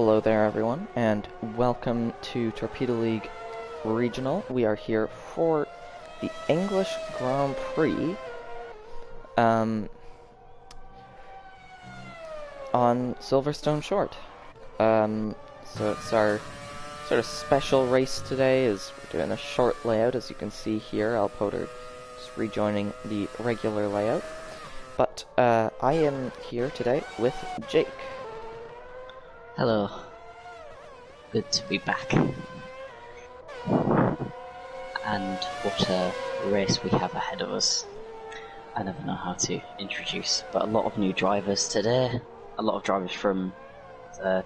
Hello there everyone, and welcome to Torpedo League Regional. We are here for the English Grand Prix on Silverstone Short. So it's our sort of special race today, as we're doing a short layout. As you can see here, Alpoder is rejoining the regular layout. But I am here today with Jake. Hello. Good to be back. And what a race we have ahead of us. I never know how to introduce, but a lot of new drivers today. A lot of drivers from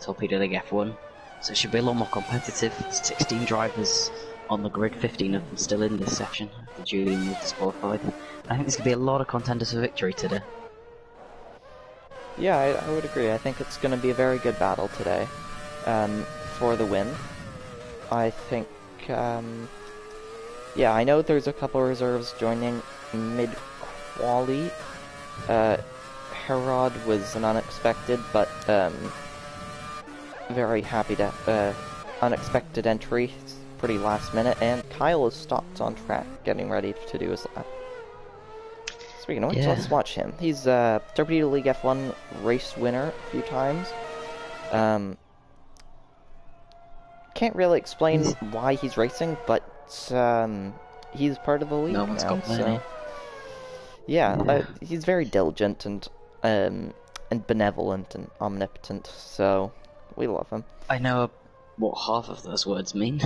Torpedo League F1. So it should be a lot more competitive. 16 drivers on the grid, 15 of them still in this section. The Julian was disqualified. I think there's going to be a lot of contenders for victory today. Yeah, I would agree. I think it's going to be a very good battle today for the win. I think, yeah, I know there's a couple of reserves joining mid-quali. Herod was an unexpected, but very happy to, unexpected entry, pretty last minute, and Kyle is stopped on track, getting ready to do his lap. Speaking of which, let's watch him. He's Torpedo League F1 race winner a few times. Can't really explain why he's racing, but he's part of the league now. So yeah, he's very diligent and benevolent and omnipotent. So we love him. I know what half of those words mean.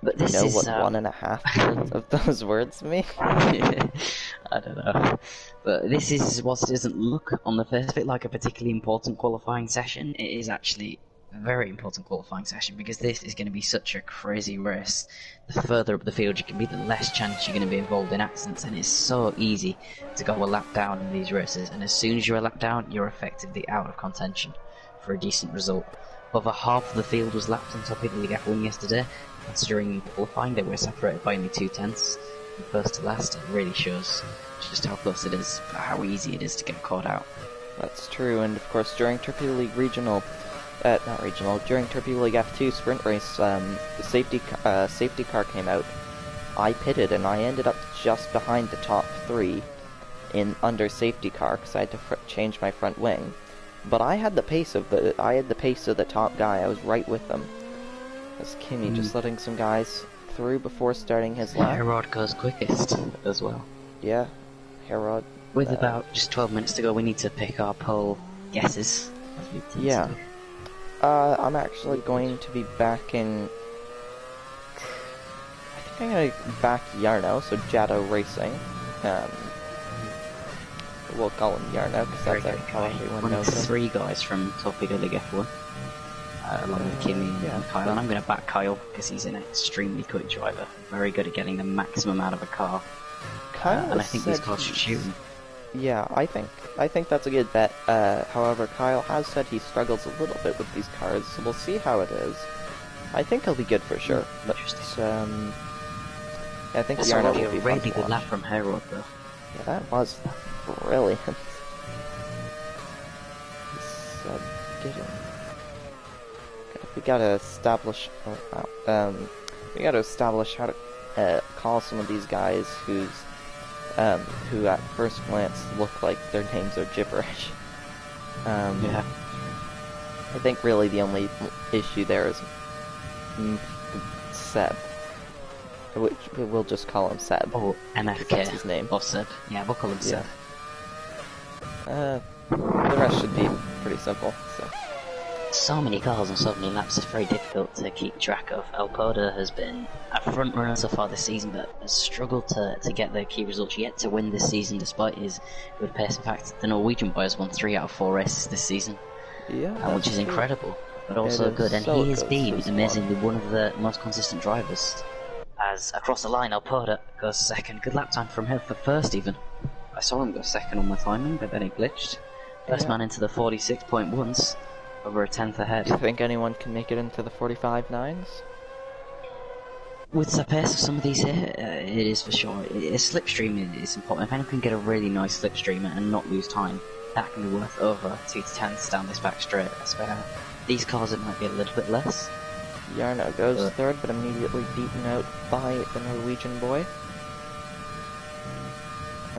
But this is what 1.5 of those words mean? I don't know. But this is what doesn't look on the first bit like a particularly important qualifying session. It is actually a very important qualifying session because this is going to be such a crazy race. The further up the field you can be, the less chance you're going to be involved in accidents, and it's so easy to go a lap down in these races, and as soon as you're a lap down, you're effectively out of contention for a decent result. Over half of the field was lapped in Torpedo League F1 yesterday. Considering qualifying, they were separated by only 2/10 from first to last. It really shows just how close it is, how easy it is to get caught out. That's true, and of course during Torpedo League Regional, during Torpedo League F2 sprint race, the safety car came out. I pitted and I ended up just behind the top 3 in under safety car because I had to change my front wing. But I had the pace of the top guy. I was right with them. That's Kimmy just letting some guys through before starting his lap. Herod goes quickest as well. Yeah, Herod. With about just 12 minutes to go, we need to pick our poll guesses. Yeah. I'm actually going to be backing... I think I'm going to back Yarno, so Jado Racing. We'll call him Yarno, because that's how everyone knows him. 3 guys from Torpedo League F1. Along with Kimmy and Kyle, and I'm going to back Kyle because he's an extremely quick driver, very good at getting the maximum out of a car. And I think these cars should shoot him. Yeah, I think that's a good bet. However, Kyle has said he struggles a little bit with these cars, so we'll see how it is. I think he'll be good for sure. But yeah, I think Yarno will be a really good lap from Herod, though. Yeah, that was brilliant. We gotta establish. We gotta establish how to call some of these guys who at first glance look like their names are gibberish. Yeah. I think really the only issue there is Seb, which we'll just call him Seb. Oh, MFK. That's his name. Or Seb. Yeah, we'll call him Seb. The rest should be pretty simple. So many cars and so many laps, it's very difficult to keep track of. Alpoder has been a front runner so far this season, but has struggled to get the key results yet to win this season despite his good pace. In fact, the Norwegian boy has won 3 out of 4 races this season, which is incredible, but also good. And he has been amazingly one of the most consistent drivers. As across the line, Alpoder goes second. Good lap time from him for first even. I saw him go second on my timing, but then he glitched. First man into the 46.1s. Over a 10th ahead. Do you think anyone can make it into the 45.9s? With the pace of some of these here, it is for sure. A slipstream is important. If anyone can get a really nice slipstream and not lose time, that can be worth over 2 to 10s down this back straight. These cars, it might be a little bit less. Yarno goes third, but immediately beaten out by the Norwegian boy.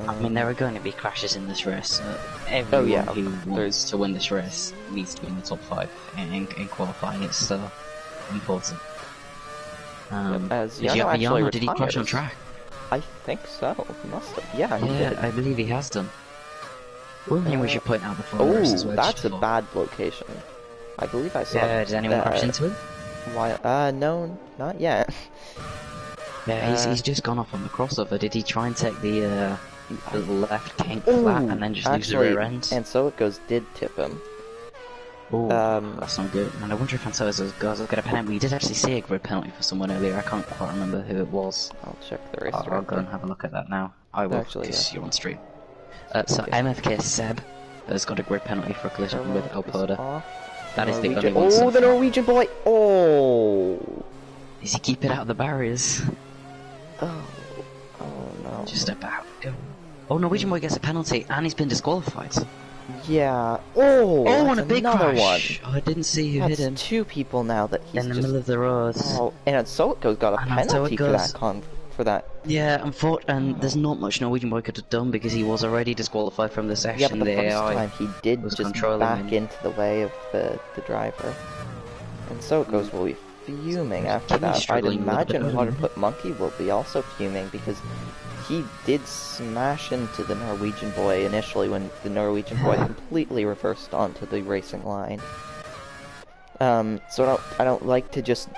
I mean, there are going to be crashes in this race. So everyone who wants to win this race needs to be in the top 5 in qualifying. It's so important. As Yarno actually retires. Did he crash on track? I think so. He must have. Yeah, he did. I believe he has done. One thing we should point out before the race as well. That's a bad location. I believe I saw. Yeah, did anyone crash into him? Why? No, not yet. Yeah, he's just gone off on the crossover. Did he try and take the left kink flat and then just lose the rear end? And so it goes did tip him. Oh, that's not good. And I wonder if Anso's guys will get a penalty. We did actually see a grid penalty for someone earlier. I can't quite remember who it was. I'll check the race. I'll go and have a look at that now. I will, because you're on stream. So okay. MFK Seb has got a grid penalty for a collision with Alpoda. That is the Norwegian. only one. Oh, the Norwegian boy! Oh! Does he keep it out of the barriers? Oh no. Just about. Oh, Norwegian boy gets a penalty, and he's been disqualified. Yeah. Oh, and a big crash. Oh, I didn't see who hit him. That's 2 people now that he's in the middle of the road. Oh, and so it got a penalty for that. Yeah, and there's not much Norwegian boy could have done because he was already disqualified from the session. Yeah, but the first time he did just back into the way of the driver. And so it goes will be fuming after that. I'd imagine Waterput Monkey will be also fuming because he did smash into the Norwegian boy initially when the Norwegian boy completely reversed onto the racing line. So I don't like to just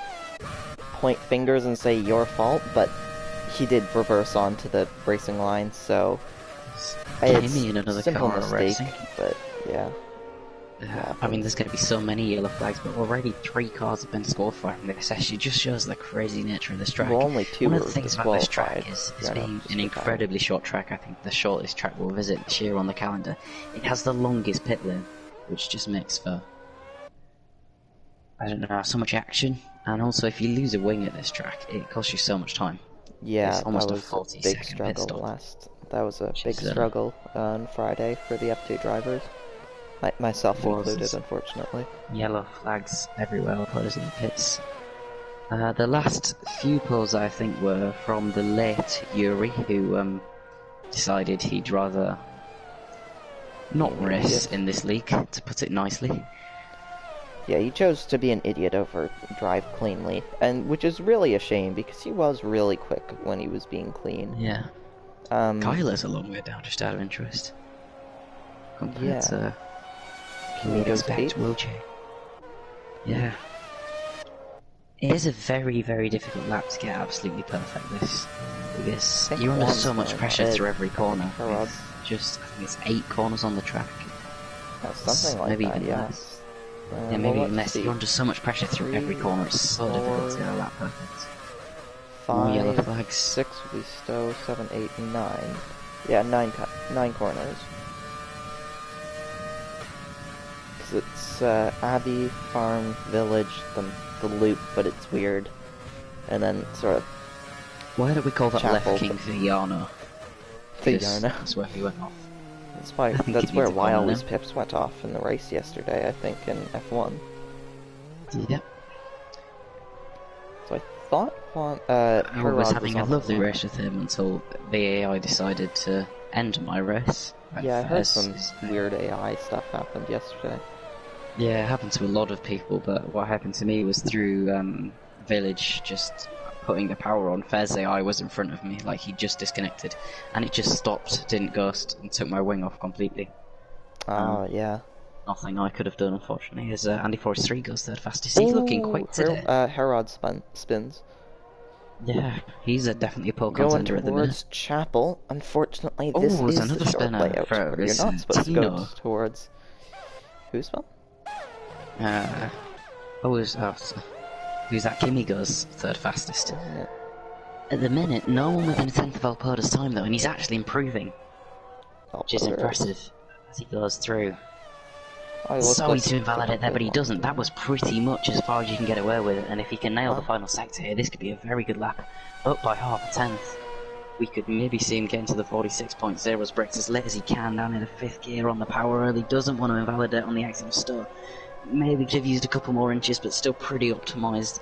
point fingers and say your fault, but he did reverse onto the racing line, so it's a simple mistake, but yeah. I mean, there's going to be so many yellow flags, but already 3 cars have been disqualified from this session. It just shows the crazy nature of this track. Well, only 2 One of were the things about this track is being an incredibly short track. I think the shortest track we'll visit this year on the calendar. It has the longest pit lane, which just makes for, I don't know, so much action. And also, if you lose a wing at this track, it costs you so much time. Yeah, it's almost that was a 40 big struggle That was a big struggle on Friday for the F2 drivers. Myself included, unfortunately. Yellow flags everywhere, opposed in the pits. The last few pulls, I think, were from the late Yuri, who decided he'd rather not race in this league, to put it nicely. Yeah, he chose to be an idiot over drive cleanly, and which is really a shame because he was really quick when he was being clean. Yeah. Kyler's a long way down, just out of interest. Compared to can we expect Wilche? Yeah. It is a very, very difficult lap to get absolutely perfect this, because you're under so much pressure through every corner. I think it's 8 corners on the track. Something like maybe that, even less. Yeah, maybe even less. You're under so much pressure through every corner. It's so difficult to get a lap perfect. 5, yellow flags. 6 will be Stowe, 7, 8, 9. Yeah, 9 corners. It's Abbey, Farm, Village, the loop, but it's weird. And then sort of. Why do we call that Chapel, left king for Yarno? Yarno. That's where he went off. That's where Wiley's pips went off in the race yesterday, I think, in F1. Yep. So I thought I was having a lovely race with him until the AI decided to end my race. Yeah, I heard some weird AI stuff happened yesterday. Yeah, it happened to a lot of people, but what happened to me was through Village just putting the power on. Fez AI was in front of me, like he just disconnected, and it just stopped, didn't ghost, and took my wing off completely. Yeah. Nothing I could have done, unfortunately, as Andy Forrest 3 goes third fastest. He's looking quick today. Herod spins. Yeah, he's definitely a pole contender at the minute. Towards Chapel. Unfortunately, this is another the short layout. For You're not supposed to go towards... Who's one? Who's that? Kimi goes third fastest. At the minute, no one within a tenth of Alpoda's time though, and he's actually improving. Which is impressive as he goes through. So easy to invalidate there, but he doesn't. That was pretty much as far as you can get away with it, and if he can nail the final sector here, this could be a very good lap. Up by half a tenth. We could maybe see him get into the 46.0s, brakes as late as he can down in the 5th gear on the power early, doesn't want to invalidate on the exit of Stowe. maybe could have used a couple more inches, but still pretty optimised.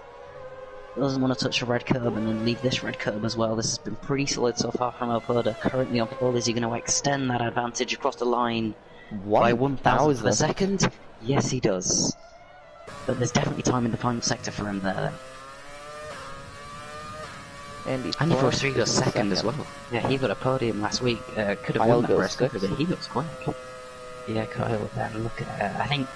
Doesn't want to touch a red curb and then leave this red curb as well. This has been pretty solid so far from Torpedo. Currently on pole, is he going to extend that advantage across the line by 1,000th of a second? Yes, he does. But there's definitely time in the final sector for him there. Andy Forrest 3 got second as well. Yeah, he got a podium last week. Could have won that race quicker, but he looks quick. Yeah, Kyle, look at I think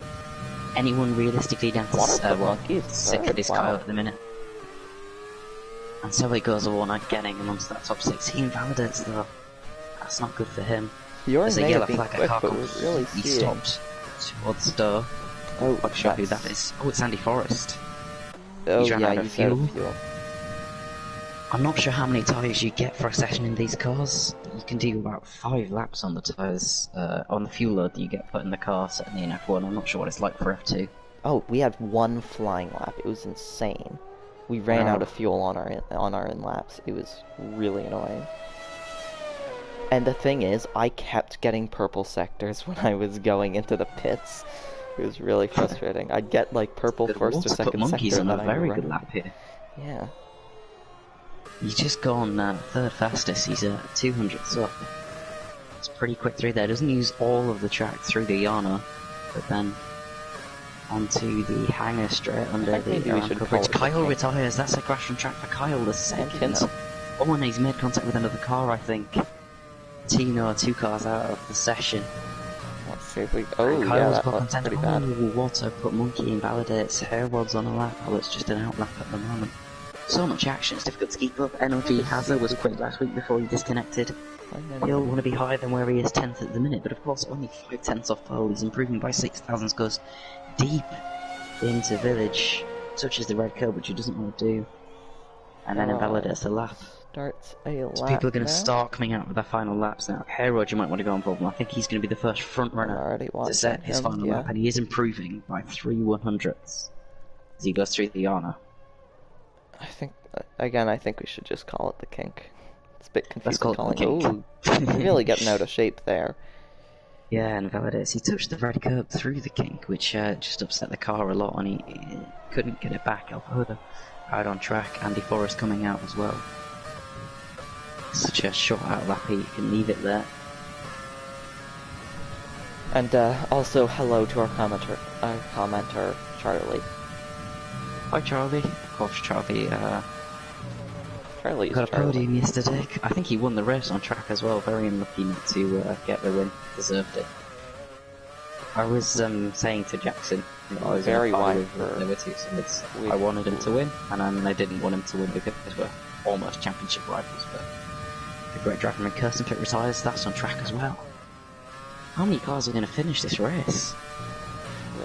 anyone realistically down to second is Kyle at the minute. And so it goes all night getting amongst that top 16 validates though. That's not good for him. There's a yellow flag at car really he stopped towards the door. Oh, I'm sure who that is. Oh, it's Andy Forrest. Oh, He's run out of fuel. fuel. I'm not sure how many tyres you get for a session in these cars. You can do about 5 laps on the tyres, on the fuel load that you get put in the car, certainly in F1. I'm not sure what it's like for F2. Oh, we had 1 flying lap. It was insane. We ran out of fuel on our in laps. It was really annoying. And the thing is, I kept getting purple sectors when I was going into the pits. It was really frustrating. I'd get like purple first or second sector. On a very good lap here. Yeah. He's just gone third fastest. He's at 200th up. It's pretty quick through there. Doesn't use all of the track through the Yana, but then onto the hangar straight under the coverage. Kyle retires. That's a crash on track for Kyle the second. Oh, and he's made contact with another car, I think. Tino, 2 cars out of the session. Let's see if we... Oh, Kyle's yeah, that looks pretty bad. Water put monkey invalidates. Hairrod's on a lap. Oh, it's just an out lap at the moment. So much action, it's difficult to keep up. NOG Hazard was quick last week before he disconnected. He'll want to be higher than where he is 10th at the minute, but of course only 5 tenths off pole. He's improving by 6,000, goes deep into village, touches the red curb, which he doesn't want to do, and then invalidates the lap. Starts a lap. So people are going to start coming out with their final laps now. Hairrod, you might want to go on pole. I think he's going to be the first front runner to set his final lap, and he is improving by 3/100ths as he goes through the Yana. I think we should just call it the kink. It's a bit confusing calling it. Ooh, really getting out of shape there. Yeah, and validates. He touched the red curb through the kink, which just upset the car a lot, and he couldn't get it back. Alhoda out on track. Andy Forrest coming out as well. Such a short out lap, you can leave it there. And also hello to our commenter Charlie. Hi Charlie. Of course, Charlie. Charlie's got a podium yesterday. I think he won the race on track as well. Very unlucky not to get the win. Deserved it. I was saying to Jackson, I was very wide for there were 2 sides. I wanted him to win, and I didn't want him to win because we're almost championship rivals. But the great driver in Kirsten Pitt retires. That's on track as well. How many cars are going to finish this race?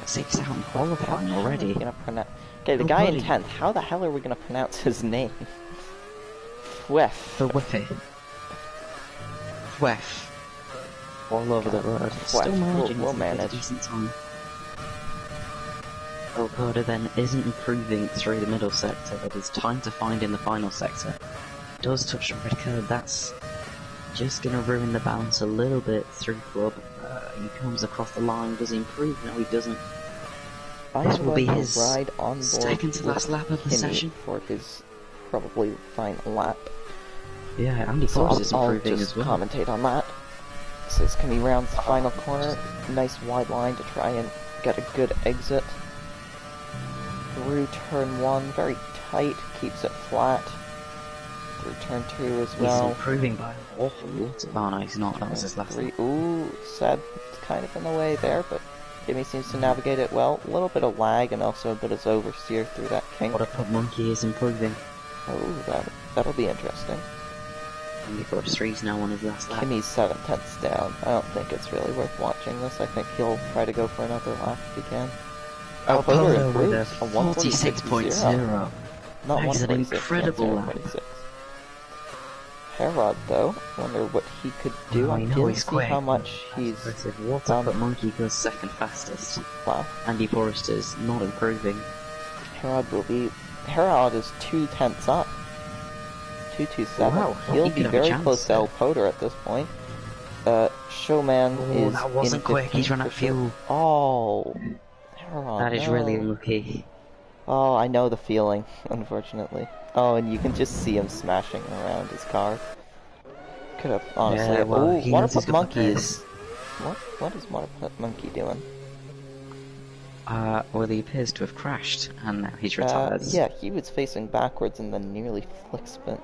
6 out in qualifying already. Okay, the guy in 10th. How the hell are we going to pronounce his name? The Whippy. Fwef. All over the road. Still managing to make a decent time. Torpedo then isn't improving through the middle sector, but it's time to find in the final sector. Does touch the red curb, that's just going to ruin the balance a little bit through club. He comes across the line, does he improve? No, he doesn't. This will be his second to last lap of the session. For his probably final lap. Yeah, Andy Forrest is improving as well. I'll just commentate on that. So it's going to be round the final corner. Nice wide line to try and get a good exit. Through turn 1, very tight, keeps it flat. Through turn 2 as well. He's improving by an awful lot. Oh no, he's not. That was his last lap. Ooh, Seb kind of in the way there, but Jimmy seems to navigate it well. A little bit of lag and also a bit of oversteer through that kink. What a put monkey is improving. Oh, that'll be interesting. Andy Forrest 3's now on his last lap. Kimmy's 7 tenths down. I don't think it's really worth watching this. I think he'll try to go for another lap if he can. Torpedo with a 46.0. Not that is an incredible lap. Herod, though, wonder what he could do. I didn't see how much he's done. But Monkey goes second fastest. Wow. Andy Forrest is not improving. Herod is 2 tenths up. 227. Wow, he'll be very close to El Poder at this point. Showman is that wasn't quick. He's run out of fuel. Oh, Oh, That is really no. unlucky. Oh, I know the feeling, unfortunately. Oh, and you can just see him smashing around his car. Could have, honestly... Yeah, well, Oh, he Water knows he's Pup got the Monkey pace. is... What is Water Pup Monkey doing? Well, he appears to have crashed, and now he's retired. Yeah, he was facing backwards and then nearly flick spun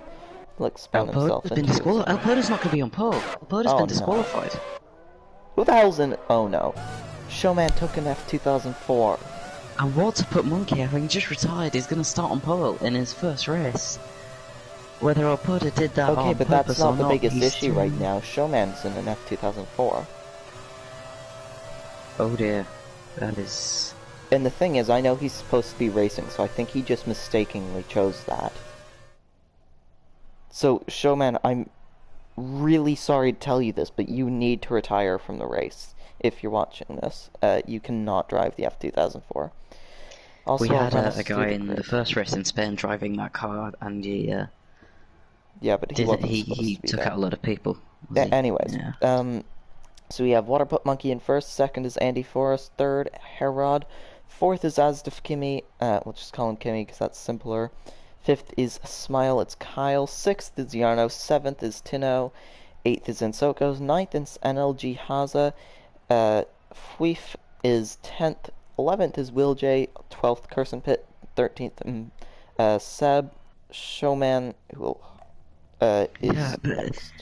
Alpoda's himself been into his... disqualified. Alpoda's not going to be on pole. Alpoda's Oh, been no. disqualified. Who the hell's in... Oh, no. Showman took an F2004. And Water Pup Monkey, having just retired, is going to start on pole in his first race. Whether Alpoda did that Okay, on but purpose that's not or the not, biggest he's issue right still... now. Showman's in an F2004. Oh dear. That is... And the thing is, I know he's supposed to be racing, so I think he just mistakenly chose that. So, Showman, I'm really sorry to tell you this, but you need to retire from the race if you're watching this. You cannot drive the F2004. Also, We had run a guy in grid. the first race in Spain driving that car, and he Yeah, but he wasn't supposed he to be took there. out a lot of people. Was he? Anyways, Yeah. so we have Water Pup Monkey in first, second is Andy Forrest, third Herod, fourth is Azdaf Kimmy, we'll just call him Kimmy because that's simpler. Fifth is Smile, it's Kyle. Sixth is Yarno, seventh is Tino, eighth is Ensokos, ninth is NLG Haza, Fweef is 10th, 11th is Will J, 12th Curson Pit, 13th Seb, Showman, who is Yeah, but next.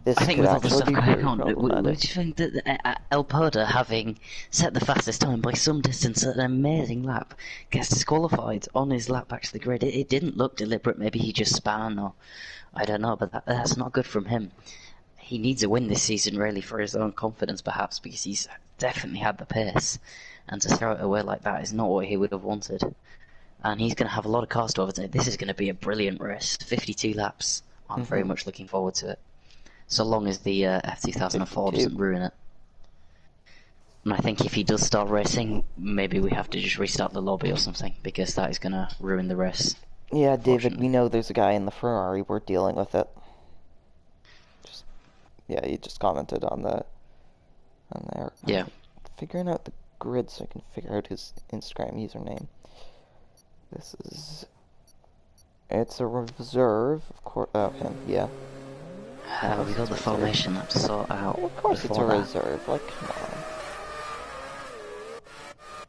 This I think could with all the actually stuff be going very on, would problematic. you think that El Poda, having set the fastest time by some distance at an amazing lap, gets disqualified on his lap back to the grid? It didn't look deliberate. Maybe he just span, or I don't know, but that's not good from him. He needs a win this season, really, for his own confidence, perhaps, because he's definitely had the pace, and to throw it away like that is not what he would have wanted. And he's going to have a lot of cars to overtake. This is going to be a brilliant race. 52 laps. I'm very much looking forward to it. So long as the F2004 doesn't ruin it. And I think if he does start racing, maybe we have to just restart the lobby or something, because that is going to ruin the race. Yeah, David, we know there's a guy in the Ferrari. We're dealing with it. Yeah, he just commented on there. Yeah. Figuring out the grid so I can figure out his Instagram username. It's a reserve, of course. Oh, him, yeah. We got the formation lap to sort out. Of course it's a reserve, like, come on.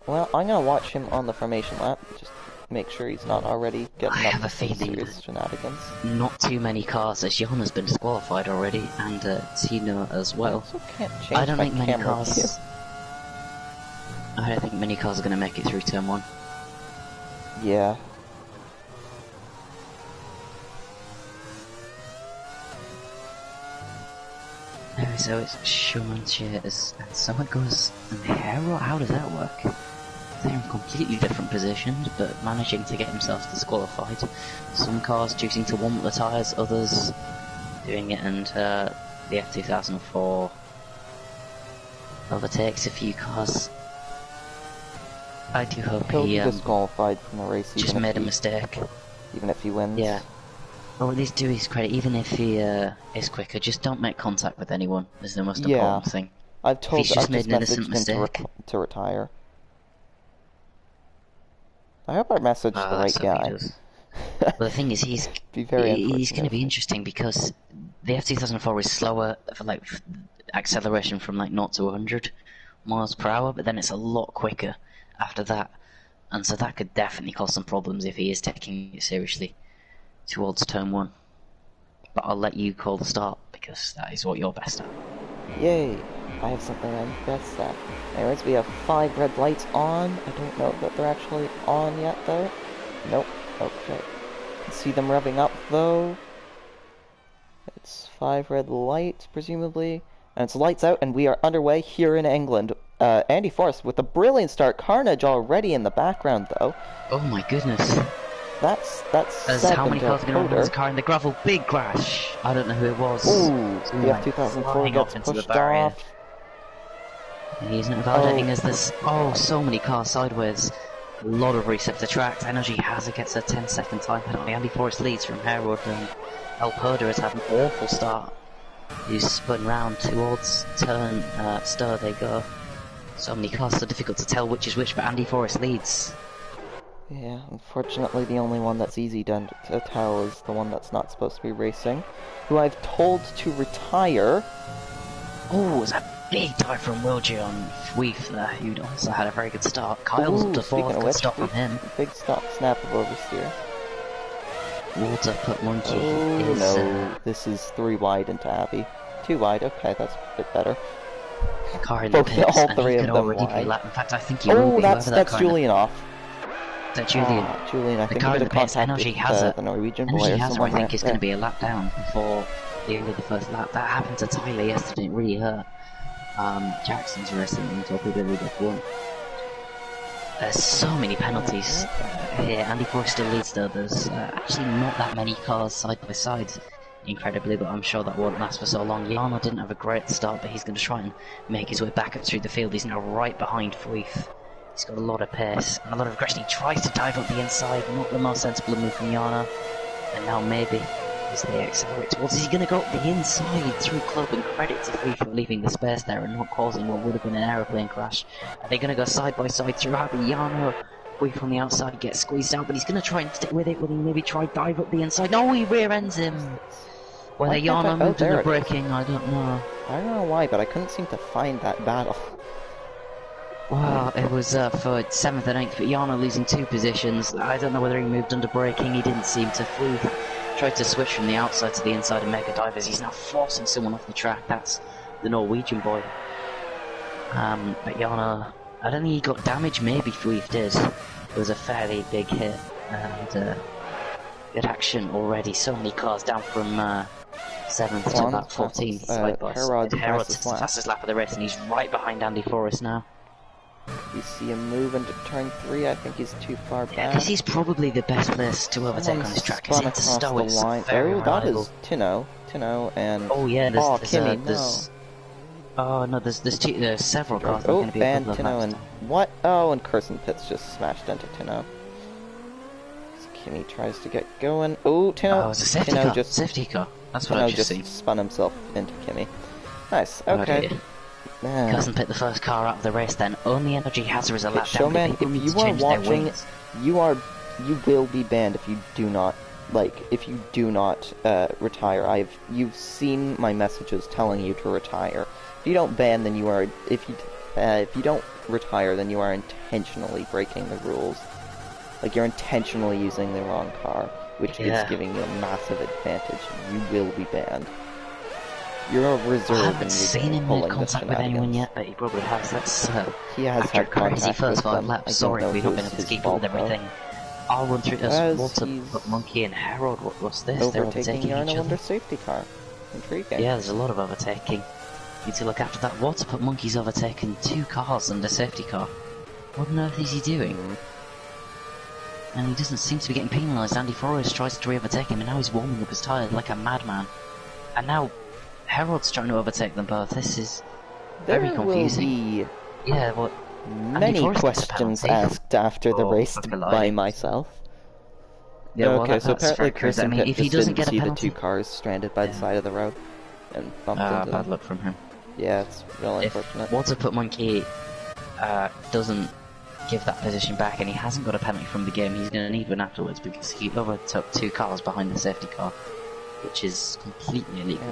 Well, I'm gonna watch him on the formation lap, just make sure he's not already getting up to some serious shenanigans. Not too many cars, as Jan has been disqualified already, and Tino as well. I also can't change my camera view. I don't think many cars are going to make it through turn 1. Yeah. So it's Schumann Cheers, and so it goes Hero. How does that work? They're in completely different positions, but managing to get themselves disqualified. Some cars choosing to warm up the tyres, others doing it, and the F2004 overtakes a few cars. I do hope He'll he be disqualified from the race. just made a mistake. Even if he wins. Yeah. Or at least do his credit, even if he is quicker, just don't make contact with anyone, is the most important thing. I've just messaged him to retire. I hope I messaged the right guy. Well, the thing is, he's going to be interesting because the F2004 is slower for like acceleration from like 0 to 100 miles per hour, but then it's a lot quicker after that, and so that could definitely cause some problems if he is taking it seriously towards turn 1. But I'll let you call the start because that is what you're best at. Yay! I have something I'm best at. Anyways, we have 5 red lights on. I don't know that they're actually on yet, though. Nope. Okay. See them revving up, though. It's 5 red lights, presumably. And it's lights out, and we are underway here in England. Andy Forrest with a brilliant start. Carnage already in the background, though. Oh my goodness. That's how many cars are going to run this car in the gravel? Big crash. I don't know who it was. Ooh, the F2004 gets pushed off. He's not validating as this. Oh, so many cars sideways. A lot of reset to track. Energy Hazard gets a 10-second time penalty. Andy Forrest leads from Harewood, and El Poda has had an awful start. He's spun round towards turn Stir they go. So many cars, so difficult to tell which is which, but Andy Forrest leads. Yeah, unfortunately the only one that's easy to tell is the one that's not supposed to be racing, who I've told to retire. Oh, it's a big dive from Wilgie on Weef there, who also had a very good start. Kyle's up to fourth, good stop from him. Big stop, snap of oversteer. Water put Monkey Oh is... no, this is 3 wide into Abby. 2 wide, okay, that's a bit better. Car in the Both, pits, all and 3 he of could them already wide. be lap. In fact, I think he will Oh, be. that's Julian off. Is that Julian? Julian, I The think car he in could the have pits, contacted Energy has the Norwegian boy Energy or has someone I think is going to there. be a lap down before the end of the first lap. That happened to Tyler yesterday, it really hurt. Jackson's racing in Torpedo League F1. There's so many penalties here. Andy Forrest still leads though. There's actually not that many cars side by side, incredibly, but I'm sure that won't last for so long. Jarno didn't have a great start, but he's going to try and make his way back up through the field. He's now right behind Fuif. He's got a lot of pace and a lot of aggression. He tries to dive up the inside, not the most sensible move from Jarno. And now maybe as they accelerate towards, is he going to go up the inside through club, and credit to Fuif for leaving the space there and not causing what would have been an aeroplane crash. Are they going to go side by side through Happy Jarno? Fuif on the outside gets squeezed out, but he's going to try and stick with it. Will he maybe try dive up the inside? No, he rear ends him. Whether Jarno moved in the braking, I don't know. I don't know why, but I couldn't seem to find that battle. Well, it was for 7th and 8th, but Jarno losing 2 positions. I don't know whether he moved under braking, he didn't seem to. Fuif tried to switch from the outside to the inside and make a dive as he's now forcing someone off the track. That's the Norwegian boy. But Jarno, I don't think he got damage, maybe Fuif did. It was a fairly big hit, and good action already. So many cars down from 7th to about 14th. Herod's the fastest lap of the race, and he's right behind Andy Forrest now. You see him move into turn 3, I think he's too far back. Because he's probably the best place to overtake on this track. Because into Stowe it's very reliable. That is Tino, and... Oh yeah, Kimmy, there's... Oh no, there's several cars that are going to be a couple of Tino and... What? Oh, and Carson Pitts just smashed into Tino. So Kimmy tries to get going. Oh, Tino! Oh, it's a safety car. Safety car. That's what I've just seen. Spun himself into Kimmy. Nice, okay. Carson Pitt the first car out of the race then. Only Energy has as a lap down. Showman, if you are watching, you will be banned if you do not, retire. You've seen my messages telling you to retire. If you don't ban, then you are, if you don't retire, then you are intentionally breaking the rules. Like, you're intentionally using the wrong car, which is giving you a massive advantage. You will be banned. You're a reserve. I haven't seen him make contact with anyone yet, but he probably has. That's he has after had a crazy first 5 them. laps. Sorry, we've not been able to keep up with everything. I'll run through this. Water, Monkey, and Harold. What's this? They're overtaking each other. Under safety car. Intriguing. Yeah, there's a lot of overtaking. Need to look after that. Water put Monkey's overtaken 2 cars under safety car. What on earth is he doing? And he doesn't seem to be getting penalised. Andy Forrest tries to re-overtake him, and now he's warming up his tyre like a madman. And now Harold's trying to overtake them both. This is very confusing. There will be many questions asked after the race by myself. Yeah, well, okay, so apparently Kirsten Pitt if he doesn't get a penalty, the 2 cars stranded by the side of the road and bumped into them. Bad luck from him. Yeah, it's real unfortunate. If Water put Monkey doesn't give that position back, and he hasn't got a penalty from the game, he's going to need one afterwards because he overtook 2 cars behind the safety car, which is completely illegal.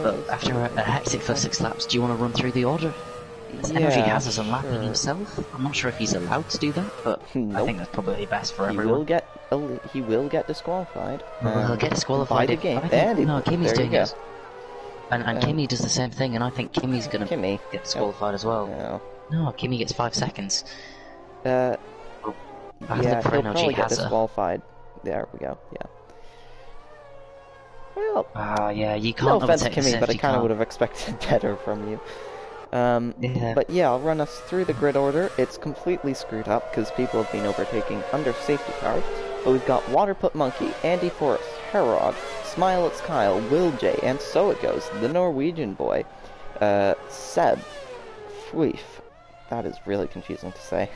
But after a hectic first 6 laps, do you want to run through the order? Energy has as a lapping himself. I'm not sure if he's allowed to do that, but I think that's probably best for everyone. He will get disqualified. He'll get disqualified by the game. No, Kimmy's doing it. And Kimmy does the same thing, and I think Kimmy's going to get disqualified as well. No, Kimmy gets 5 seconds. Yeah, he'll probably get disqualified. There we go, yeah. Well, yeah, you can't no offense to Kimmy, but I kind of would have expected better from you. But yeah, I'll run us through the grid order. It's completely screwed up because people have been overtaking under safety cars. But we've got Waterput Monkey, Andy Forrest, Herod, Smile It's Kyle, Will J, and so it goes, the Norwegian boy, Seb, Fuif. That is really confusing to say.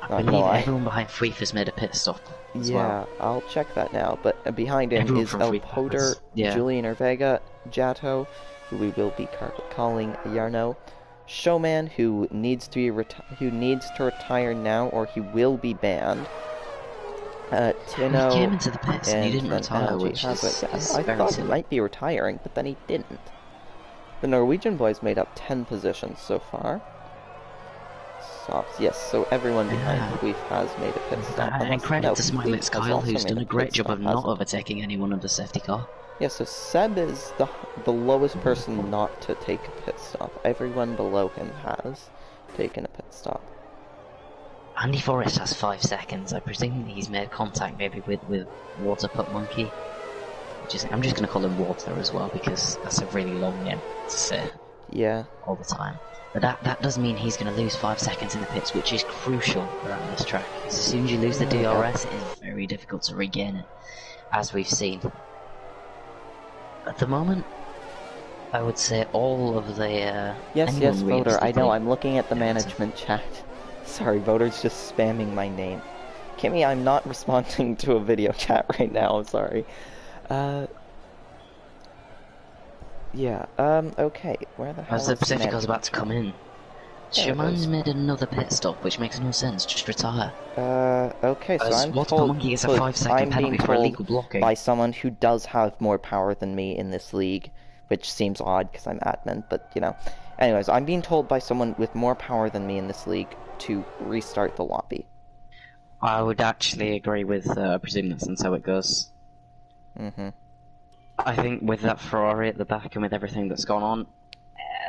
I believe everyone behind Fuif has made a pit stop as well. I'll check that now. But behind him is El Poder, Julian Orvega, Jato, who we will be calling Yarno, showman who needs to retire now, or he will be banned. He Tino, came into the pits and he and didn't then retire, LG which has it. is I very thought he silly. might be retiring, but then he didn't. The Norwegian boys made up 10 positions so far. Softs, yes, so everyone behind Queef has made a pit stop. And credit to Smilex Queef has Kyle, also who's made done a great pit job stop, of not hasn't he? overtaking anyone under safety car. Yeah, so Seb is the lowest person not to take a pit stop. Everyone below him has taken a pit stop. Andy Forrest has 5 seconds. I presume he's made contact maybe with Water Pup Monkey. I'm just going to call him Water as well because that's a really long name to say. Yeah. All the time. But that does mean he's going to lose 5 seconds in the pits, which is crucial around this track. Because as soon as you lose the DRS, it is very difficult to regain it, as we've seen. At the moment, I would say all of the... Yes, Voter, I know, I'm looking at the management chat. Sorry, Voter's just spamming my name. Kimmy, I'm not responding to a video chat right now, I'm sorry. Yeah, okay, where the hell is the Pacific car's about to come in. Sherman's made another pit stop, which makes no sense, just retire. Okay, so I'm told... Monkey gets a 5-second penalty for illegal blocking. By someone who does have more power than me in this league, which seems odd because I'm admin, but, you know. Anyways, I'm being told by someone with more power than me in this league to restart the lobby. I would actually agree with, I presume that's how it goes. Mm-hmm. I think with that Ferrari at the back and with everything that's gone on,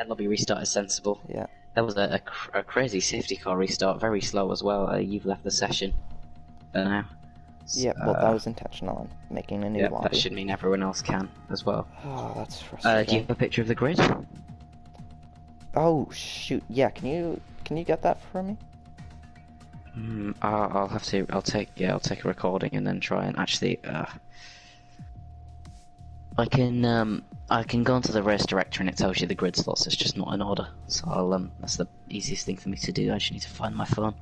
lobby restart is sensible. Yeah. That was a crazy safety car restart, very slow as well. You've left the session now. Yeah, well, that was intentional. I'm making a new lobby. That should mean everyone else can as well. Oh, that's frustrating. Do you have a picture of the grid? Oh shoot! Yeah, can you get that for me? I'll have to. I'll take a recording and then try and actually. I can go into the race director and it tells you the grid slots. It's just not in order. So that's the easiest thing for me to do. I just need to find my phone.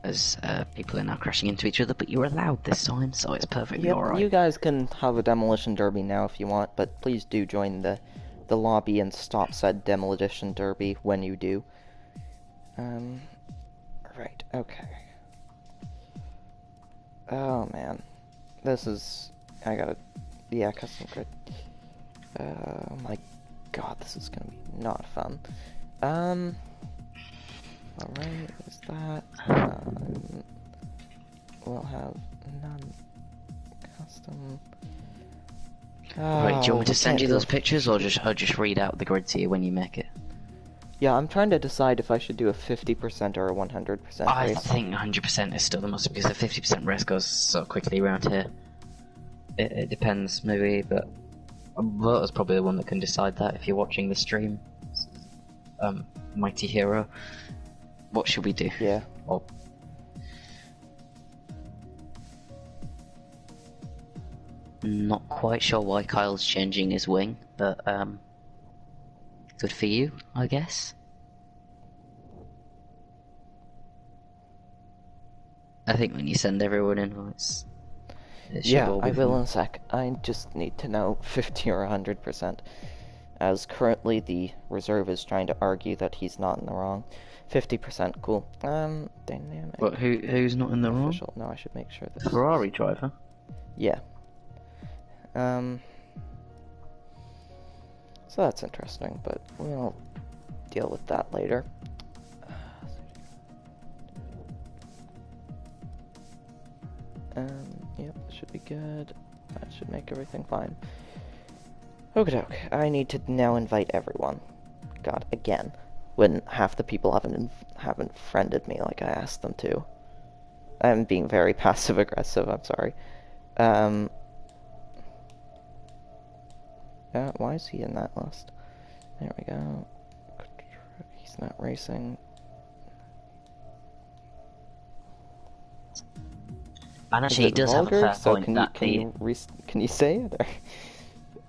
As people are now crashing into each other, but you're allowed this time, so it's perfectly alright. You guys can have a demolition derby now if you want, but please do join the lobby and stop said demolition derby when you do. Right, okay. Oh man, this is custom grid. Oh my god, this is gonna be not fun. Alright, is that? We'll have non-custom. Right, do you want me to send you those pictures, or just read out the grid to you when you make it? Yeah, I'm trying to decide if I should do a 50% or a 100% race. I think 100% is still the most, because the 50% race goes so quickly around here. It depends, maybe, but Voter's probably the one that can decide that if you're watching the stream. Mighty Hero. What should we do? Yeah. Not quite sure why Kyle's changing his wing, but good for you, I guess. I think when you send everyone invites, yeah, I will in a sec. I just need to know 50 or 100%, as currently the reserve is trying to argue that he's not in the wrong. 50%, cool. Dynamic. But who's not in the wrong? No, I should make sure that Ferrari driver. Yeah. So that's interesting, but we'll deal with that later. Yep, should be good. That should make everything fine. Okey-doke, I need to now invite everyone. God, again. When half the people haven't friended me like I asked them to. I'm being very passive-aggressive, I'm sorry. Why is he in that list? There we go. He's not racing. And actually, he does have a fair point that can you say it? Or?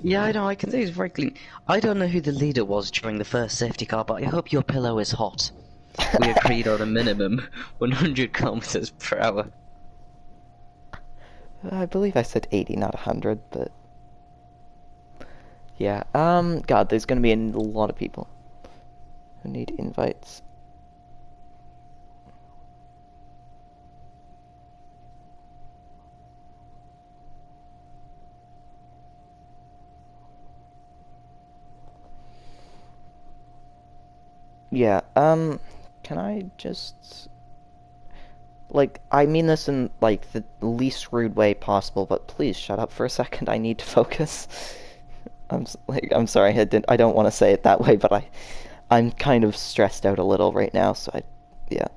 Yeah, I know, I can say it's very clean. I don't know who the leader was during the first safety car, but I hope your pillow is hot. We agreed on a minimum 100 kilometers per hour. I believe I said 80, not 100, but... Yeah, God, there's gonna be a lot of people who need invites. Yeah, can I just... Like, I mean this in, like, the least rude way possible, but please shut up for a second, I need to focus. I'm sorry, I don't want to say it that way, but I'm kind of stressed out a little right now, so yeah.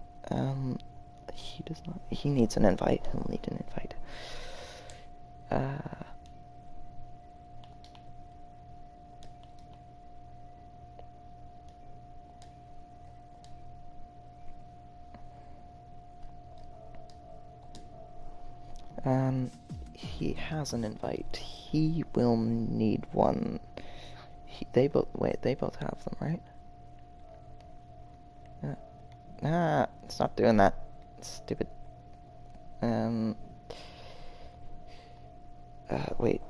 He needs an invite, he'll need an invite. He has an invite. He will need one. They both have them, right? Stop doing that. Stupid. Wait.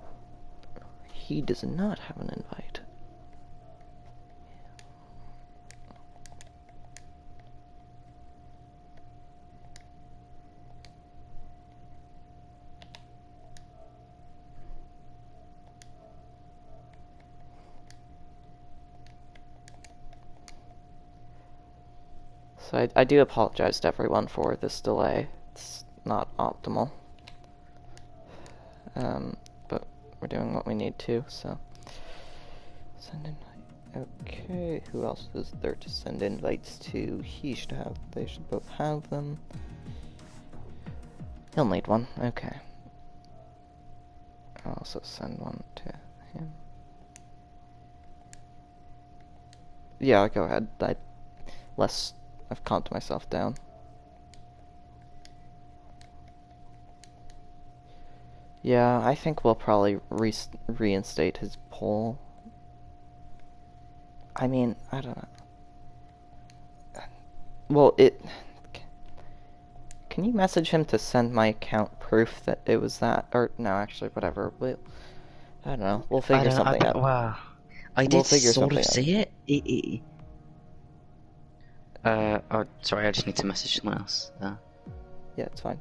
He does not have an invite. So I do apologize to everyone for this delay. It's not optimal. But we're doing what we need to, so... Send invite. Okay, who else is there to send invites to? They should both have them. He'll need one, okay. I'll also send one to him. Yeah, go ahead. I've calmed myself down. Yeah, I think we'll probably reinstate his poll. I mean, I don't know. Well, Can you message him to send my account proof that it was that? Or, no, actually, whatever. I don't know. We'll figure something out. Wow. I did sort of see it. Oh, sorry, I just need to message someone else. Yeah, it's fine.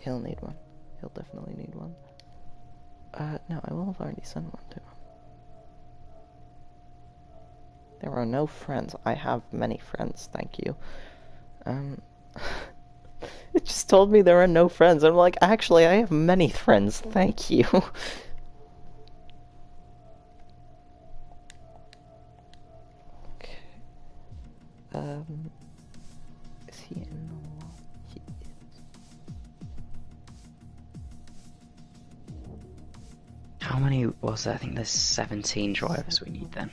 He'll need one. He'll definitely need one. No, I will have already sent one to him. There are no friends. I have many friends, thank you. It just told me there are no friends. I'm like, actually, I have many friends, thank you. Okay. Is he in the wall? He is. How many was there? I think there's 17 drivers we need then.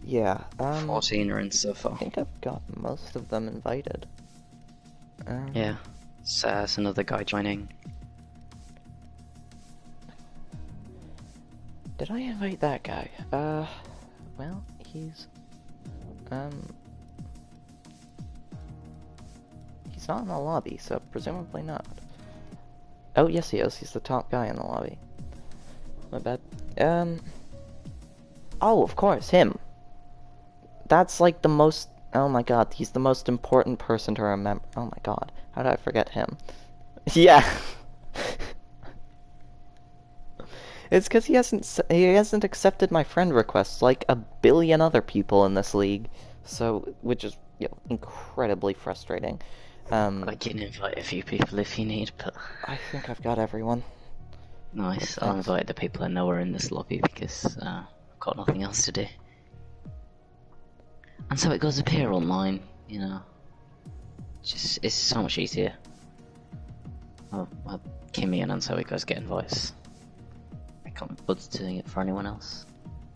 Yeah, 14 are in so far. I think I've got most of them invited. Yeah, so there's another guy joining. Did I invite that guy? Well, he's not in the lobby, so presumably not. Oh, yes he is. He's the top guy in the lobby. My bad. Oh, of course, him. That's like the most... Oh my god, he's the most important person to remember. Oh my god, how did I forget him? Yeah. It's because he hasn't accepted my friend requests like a billion other people in this league. So, which is, incredibly frustrating. I can invite a few people if you need, but... I think I've got everyone. Nice, I'll invite the people I know are in this lobby because I've got nothing else to do. And so it goes appear online, you know. It's so much easier. I'll Kimmy and so it goes get invites. I can't be bothered doing it for anyone else.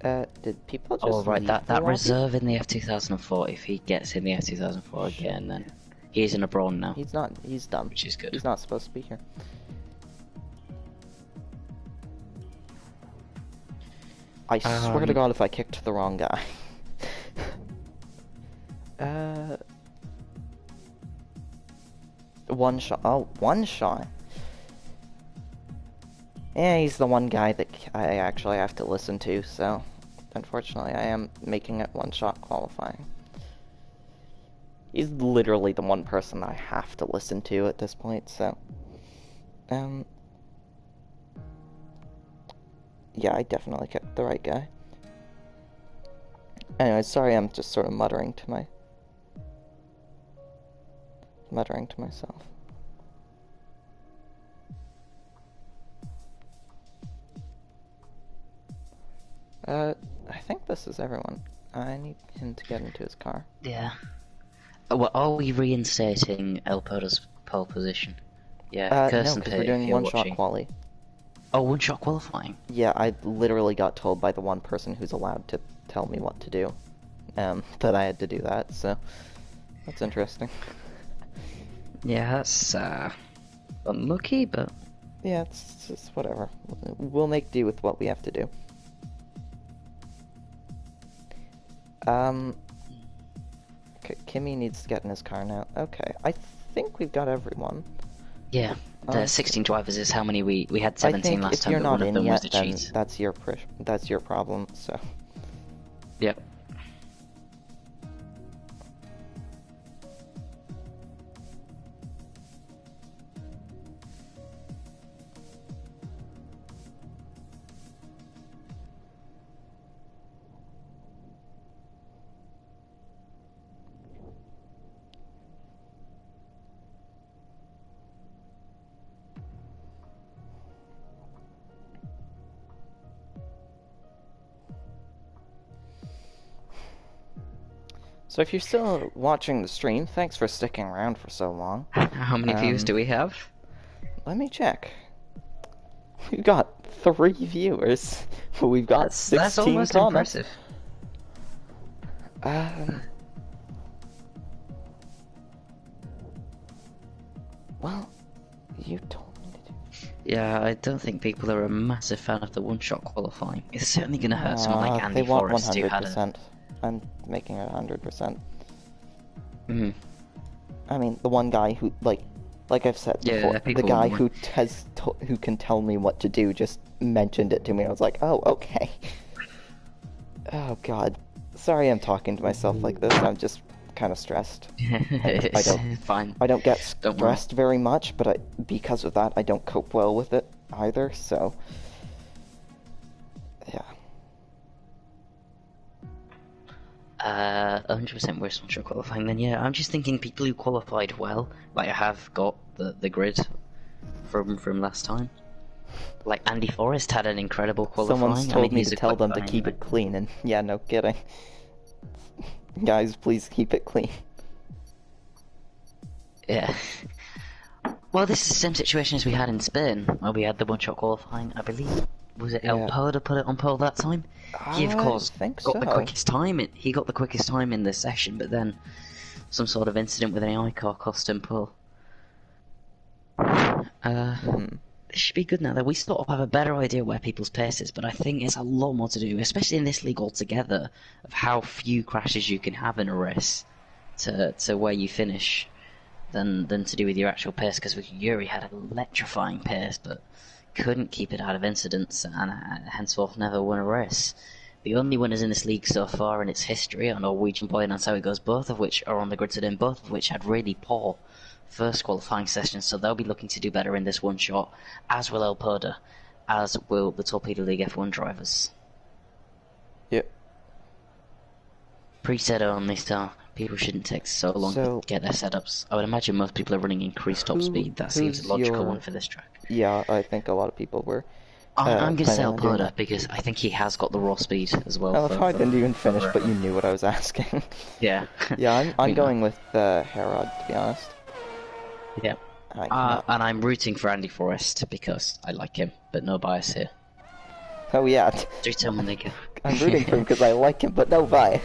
Did people just Oh right, that lobby? reserve in the F2004, if he gets in the F2004 again, then he's in a brawn now. He's not, he's done. Which is good. He's not supposed to be here. I swear to God if I kicked the wrong guy. One shot. Oh, one shot. Yeah, he's the one guy that I actually have to listen to, so unfortunately I am making it one-shot qualifying. He's literally the one person that I have to listen to at this point, so... Yeah, I definitely kept the right guy. Anyway, sorry, I'm just sort of muttering to myself. I think this is everyone. I need him to get into his car. Yeah. Well, are we reinstating El Podo's pole position? Yeah, No, because we're doing one-shot quali. Oh, one-shot qualifying? Yeah, I literally got told by the one person who's allowed to tell me what to do, that I had to do that, so that's interesting. Yeah, that's, unlucky, but... Yeah, it's whatever. We'll make do with what we have to do. Okay, Kimmy needs to get in his car now. Okay, I think we've got everyone. Yeah, the 16 drivers is how many we had 17 last time, but one of them was the cheat. That's your problem, so... Yep. So if you're still watching the stream, thanks for sticking around for so long. How many views do we have? Let me check. We've got 3 viewers. We've got 16 that's almost comments. Impressive. Well, you told me to do. Yeah, I don't think people are a massive fan of the one-shot qualifying. It's certainly going to hurt someone like Andy they want Forrest, 100%. who had a... I'm making it 100%. Mhm. I mean, the one guy who, like I've said before, the guy who can tell me what to do just mentioned it to me. I was like, oh, okay. Oh God, sorry, I'm talking to myself like this. I'm just kind of stressed. Fine. I don't get stressed very much, but because of that, I don't cope well with it either. So, yeah. 100% worse one-shot qualifying. Then yeah, I'm just thinking people who qualified well, like I have got the grid from last time. Like Andy Forrest had an incredible qualifying. Someone's told me to tell them to keep it clean, and yeah, no kidding. Guys, please keep it clean. Yeah. Well, this is the same situation as we had in Spain, where we had the one-shot qualifying. I believe, was it El Podo put it on pole that time? He of course got the quickest time. He got the quickest time in the session, but then some sort of incident with an AI car cost him pole. It should be good now that we sort of have a better idea where people's pace is, but I think it's a lot more to do, especially in this league altogether, of how few crashes you can have in a race to where you finish than to do with your actual pace, because Yuri had an electrifying pace, but couldn't keep it out of incidents, and henceforth never won a race. The only winners in this league so far in its history are Norwegian Boy and That's How It Goes, both of which are on the grid today, both of which had really poor first qualifying sessions, so they'll be looking to do better in this one shot, as will El Poda, as will the Torpedo League F1 drivers. Yep. Preset only, so people shouldn't take so long to get their setups. I would imagine most people are running increased top speed. That seems a logical one for this track. Yeah, I think a lot of people were. I'm going to say El Poda because I think he has got the raw speed as well. I didn't even finish, but you knew what I was asking. Yeah. Yeah, I'm going with Herod, to be honest. Yeah. And I'm rooting for Andy Forrest because I like him, but no bias here. Oh yeah. Do tell me they go. I'm rooting for him because I like him, but no bias.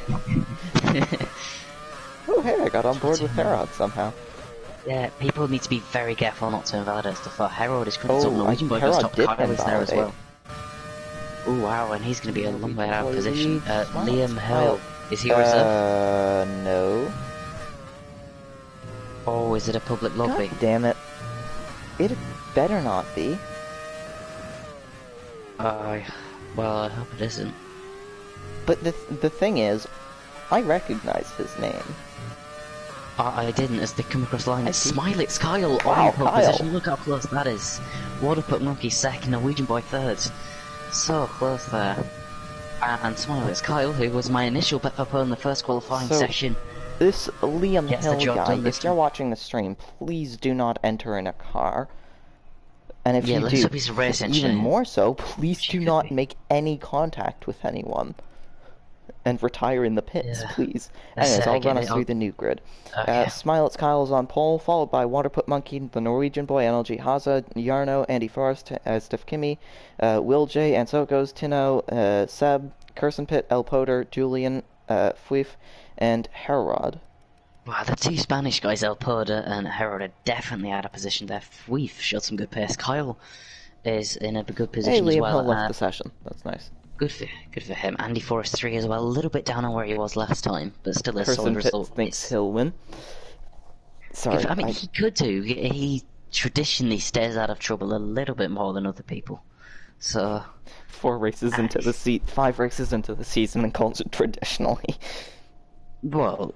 Oh hey, I got on board with Herod somehow. Yeah, people need to be very careful not to invalidate stuff. Herod is critical. Norwegian Boy goes top. Kyle is there as well. Oh wow, and he's going to be a long way out of position. Liam Hill, is he reserved? No. Oh, is it a public lobby? God damn it. It better not be. I, well, I hope it isn't. But the thing is, I recognize his name. I didn't as they come across the line. I It's see. Smilix Kyle Wow, on pole Kyle. position. Look how close that is. Waterput Monkey second, Norwegian Boy third. So close there. And Smilix Kyle, who was my initial bet for in the first qualifying So, session. This Liam Gets the Hill job guy, done this if you're time. watching the stream, please do not enter in a car. And if Yeah, you let's do, hope he's a race even engineer. more so, please She do could not be. make any contact with anyone. And retire in the pits, Yeah. please. Let's Anyways, I'll get run us it. through the new grid. Okay. Smilets Kyle is on pole, followed by Waterput Monkey, the Norwegian Boy, NLG Haza, Yarno, Andy Forrest, Steph Kimmy, Will J, Ansokos, Tino, Seb, Kersenpit, El Poder, Julian, Fuif, and Herod. Wow, the two Spanish guys, El Poder and Herod, are definitely out of position there. We've showed some good pace. Kyle is in a good Hey, position as Liam well. Hill left the session. That's nice. Good for him. Andy Forrest 3 as well. A little bit down on where he was last time, but still a solid Kersenpit result. thinks he'll win. Sorry, I mean, he could do. He traditionally stays out of trouble a little bit more than other people. So 5 races into the season and calls it traditionally. well,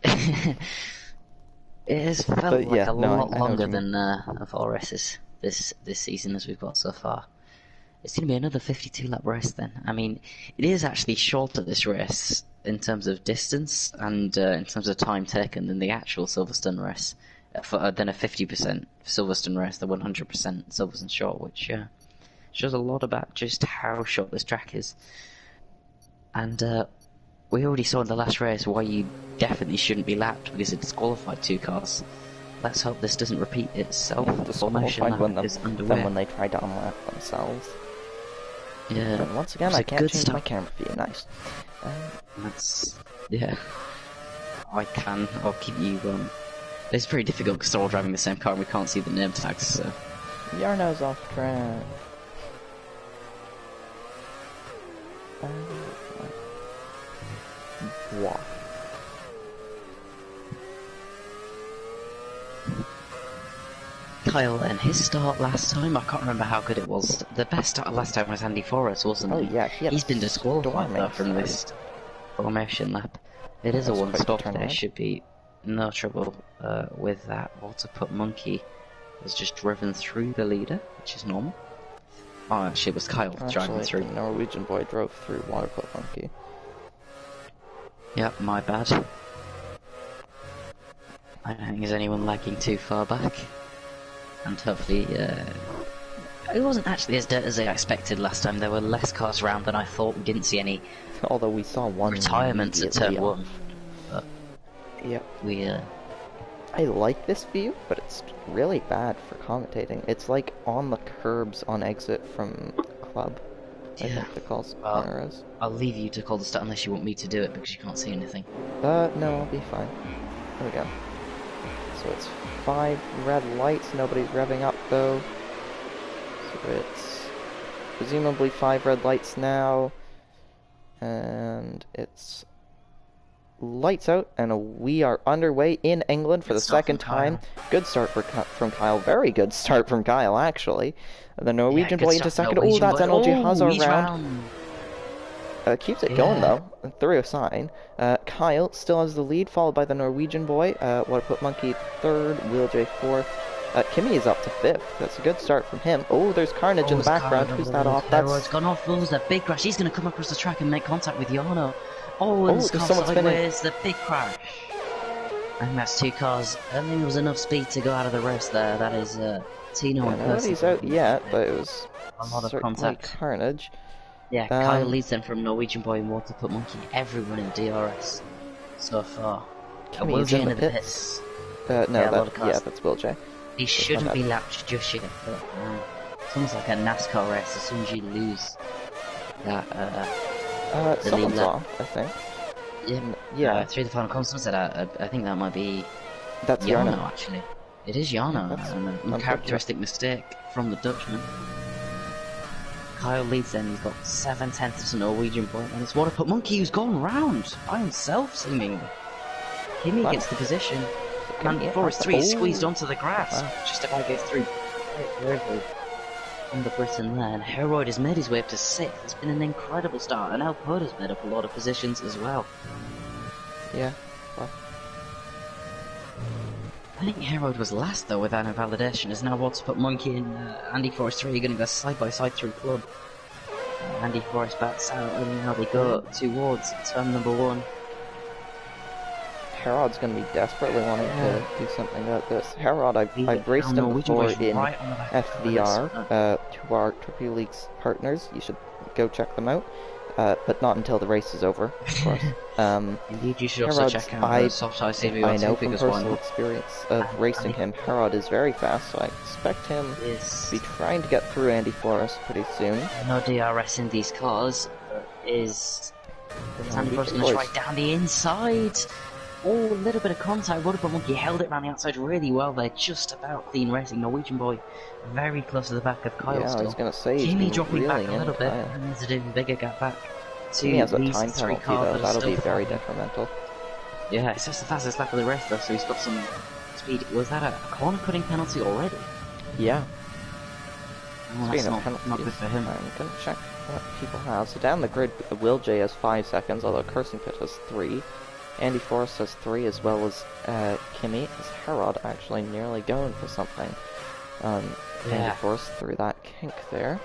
it has felt But like yeah, a no, lot I know what longer you mean. than 4 races this season as we've got so far. It's going to be another 52 lap race then. I mean, it is actually shorter this race in terms of distance and in terms of time taken than the actual Silverstone race, than a 50% Silverstone race, the 100% Silverstone short, which shows a lot about just how short this track is. And we already saw in the last race why you definitely shouldn't be lapped because it disqualified 2 cars. Let's hope this doesn't repeat itself. The formation lap is underway. When they try to unlap themselves. Yeah. But once again, I can't change my camera view. Nice. Yeah. I'll keep you. It's pretty difficult because they're all driving the same car and we can't see the name tags. So. Yarno's off track. What? Kyle and his start last time, I can't remember how good it was. The best start last time was Andy Forrest, wasn't he? Oh yeah, he's been disqualified though from this formation lap. It is a one-stop. There should be no trouble with that. Waterput Monkey has just driven through the leader, which is normal. Oh, actually, it was Kyle driving through. The Norwegian Boy drove through Waterput Monkey. Yep, my bad. I don't think there's anyone lagging too far back. And hopefully, it wasn't actually as dirt as I expected last time. There were less cars around than I thought. We didn't see any. Although we saw one retirements at turn 1. But yep. I like this view, but it's really bad for commentating. It's like on the curbs on exit from club. I think the calls cameras. I'll leave you to call the start unless you want me to do it because you can't see anything. No, I'll be fine. There we go. So it's 5 red lights. Nobody's revving up though. So it's presumably 5 red lights now, and it's lights out, and we are underway in England for the second time. Good start from Kyle. Very good start from Kyle, actually. The Norwegian Boy into second. Oh, that's NLG Hazard round. Keeps it going though, through a sign. Kyle still has the lead, followed by the Norwegian Boy. Waterput Monkey third, Will J fourth. Kimmy is up to 5th. That's a good start from him. Oh, there's Carnage in the background. Who's that off? That's gone off. Oh, there's a big crash. He's going to come across the track and make contact with Yarno. Oh, and this car sideways. The big crash. I think that's 2 cars. I don't think there was enough speed to go out of the race there. That is Tino and Percy. Nobody's out yet, but it was a lot of contact. Carnage. Yeah, Kyle leads them from Norwegian Boy and Waterput Monkey. Everyone in DRS so far. Will J into the pits. That's Will J. He shouldn't be lapped just yet, but it's almost like a NASCAR race. As soon as you lose that, someone's off, I think. Yeah. Through the final constant, I think that might be. That's Yarno, actually. It is Yarno. An uncharacteristic mistake from the Dutchman. Kyle leads then. He's got 7/10 of Norwegian Boy, and it's Waterput Monkey who's gone round by himself, seemingly. Kimmy gets the position. And Forrest 3 squeezed onto the grass. Just about gets through. on the Britain there, and Heroid has made his way up to 6th. It's been an incredible start, and Torpedo's made up a lot of positions as well. Yeah, well. I think Heroid was last though without invalidation, as now What's Put Monkey and Andy Forrest 3 are going to go side by side through club. Andy Forrest bats out, and now they go towards turn number 1. Herod's going to be desperately wanting to do something about this. Herod, I've raced him before in FVR, to our Torpedo League's partners. You should go check them out, but not until the race is over, of course. Indeed, you should also check out Soft Ice CVR. I know from personal experience of racing him, Herod is very fast, so I expect him to be trying to get through Andy Forrest pretty soon. No DRS in these cars, is Andy Forrest going to try down the inside? Oh, a little bit of contact. Water Put Monkey held it around the outside really well there. Just about clean racing. Norwegian boy very close to the back of Kyle still. I was going to say, Kimi dropping back a little bit, and there's an even bigger gap back to he has a these time 3 penalty, cars. though. That'll be very detrimental. Yeah, it's just the fastest lap of the race, though, so he's got some speed. Was that a corner cutting penalty already? Yeah. Oh, that's not good for him. I'm going to check what people have. So down the grid, Will J has 5 seconds, although Cursing Pit has 3. Andy Forrest has 3, as well as Kimi. As Herod actually nearly going for something. Andy Forrest through that kink there.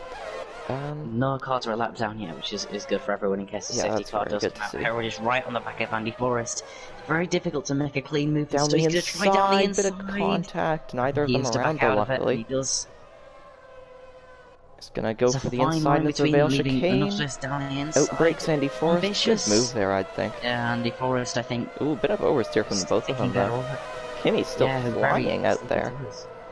No cars are a lap down yet, which is good for everyone in case the safety car does come out. Herod is right on the back of Andy Forrest. Very difficult to make a clean move. Down the inside, bit of contact. Neither of them around, though, luckily. He does. He's gonna go for the inside of the Vale chicane. Outbreaks Andy Forrest. Good move there, I think. Yeah, Andy Forrest, I think. Ooh, bit of oversteer from both of them there. Kimmy's still flying out there.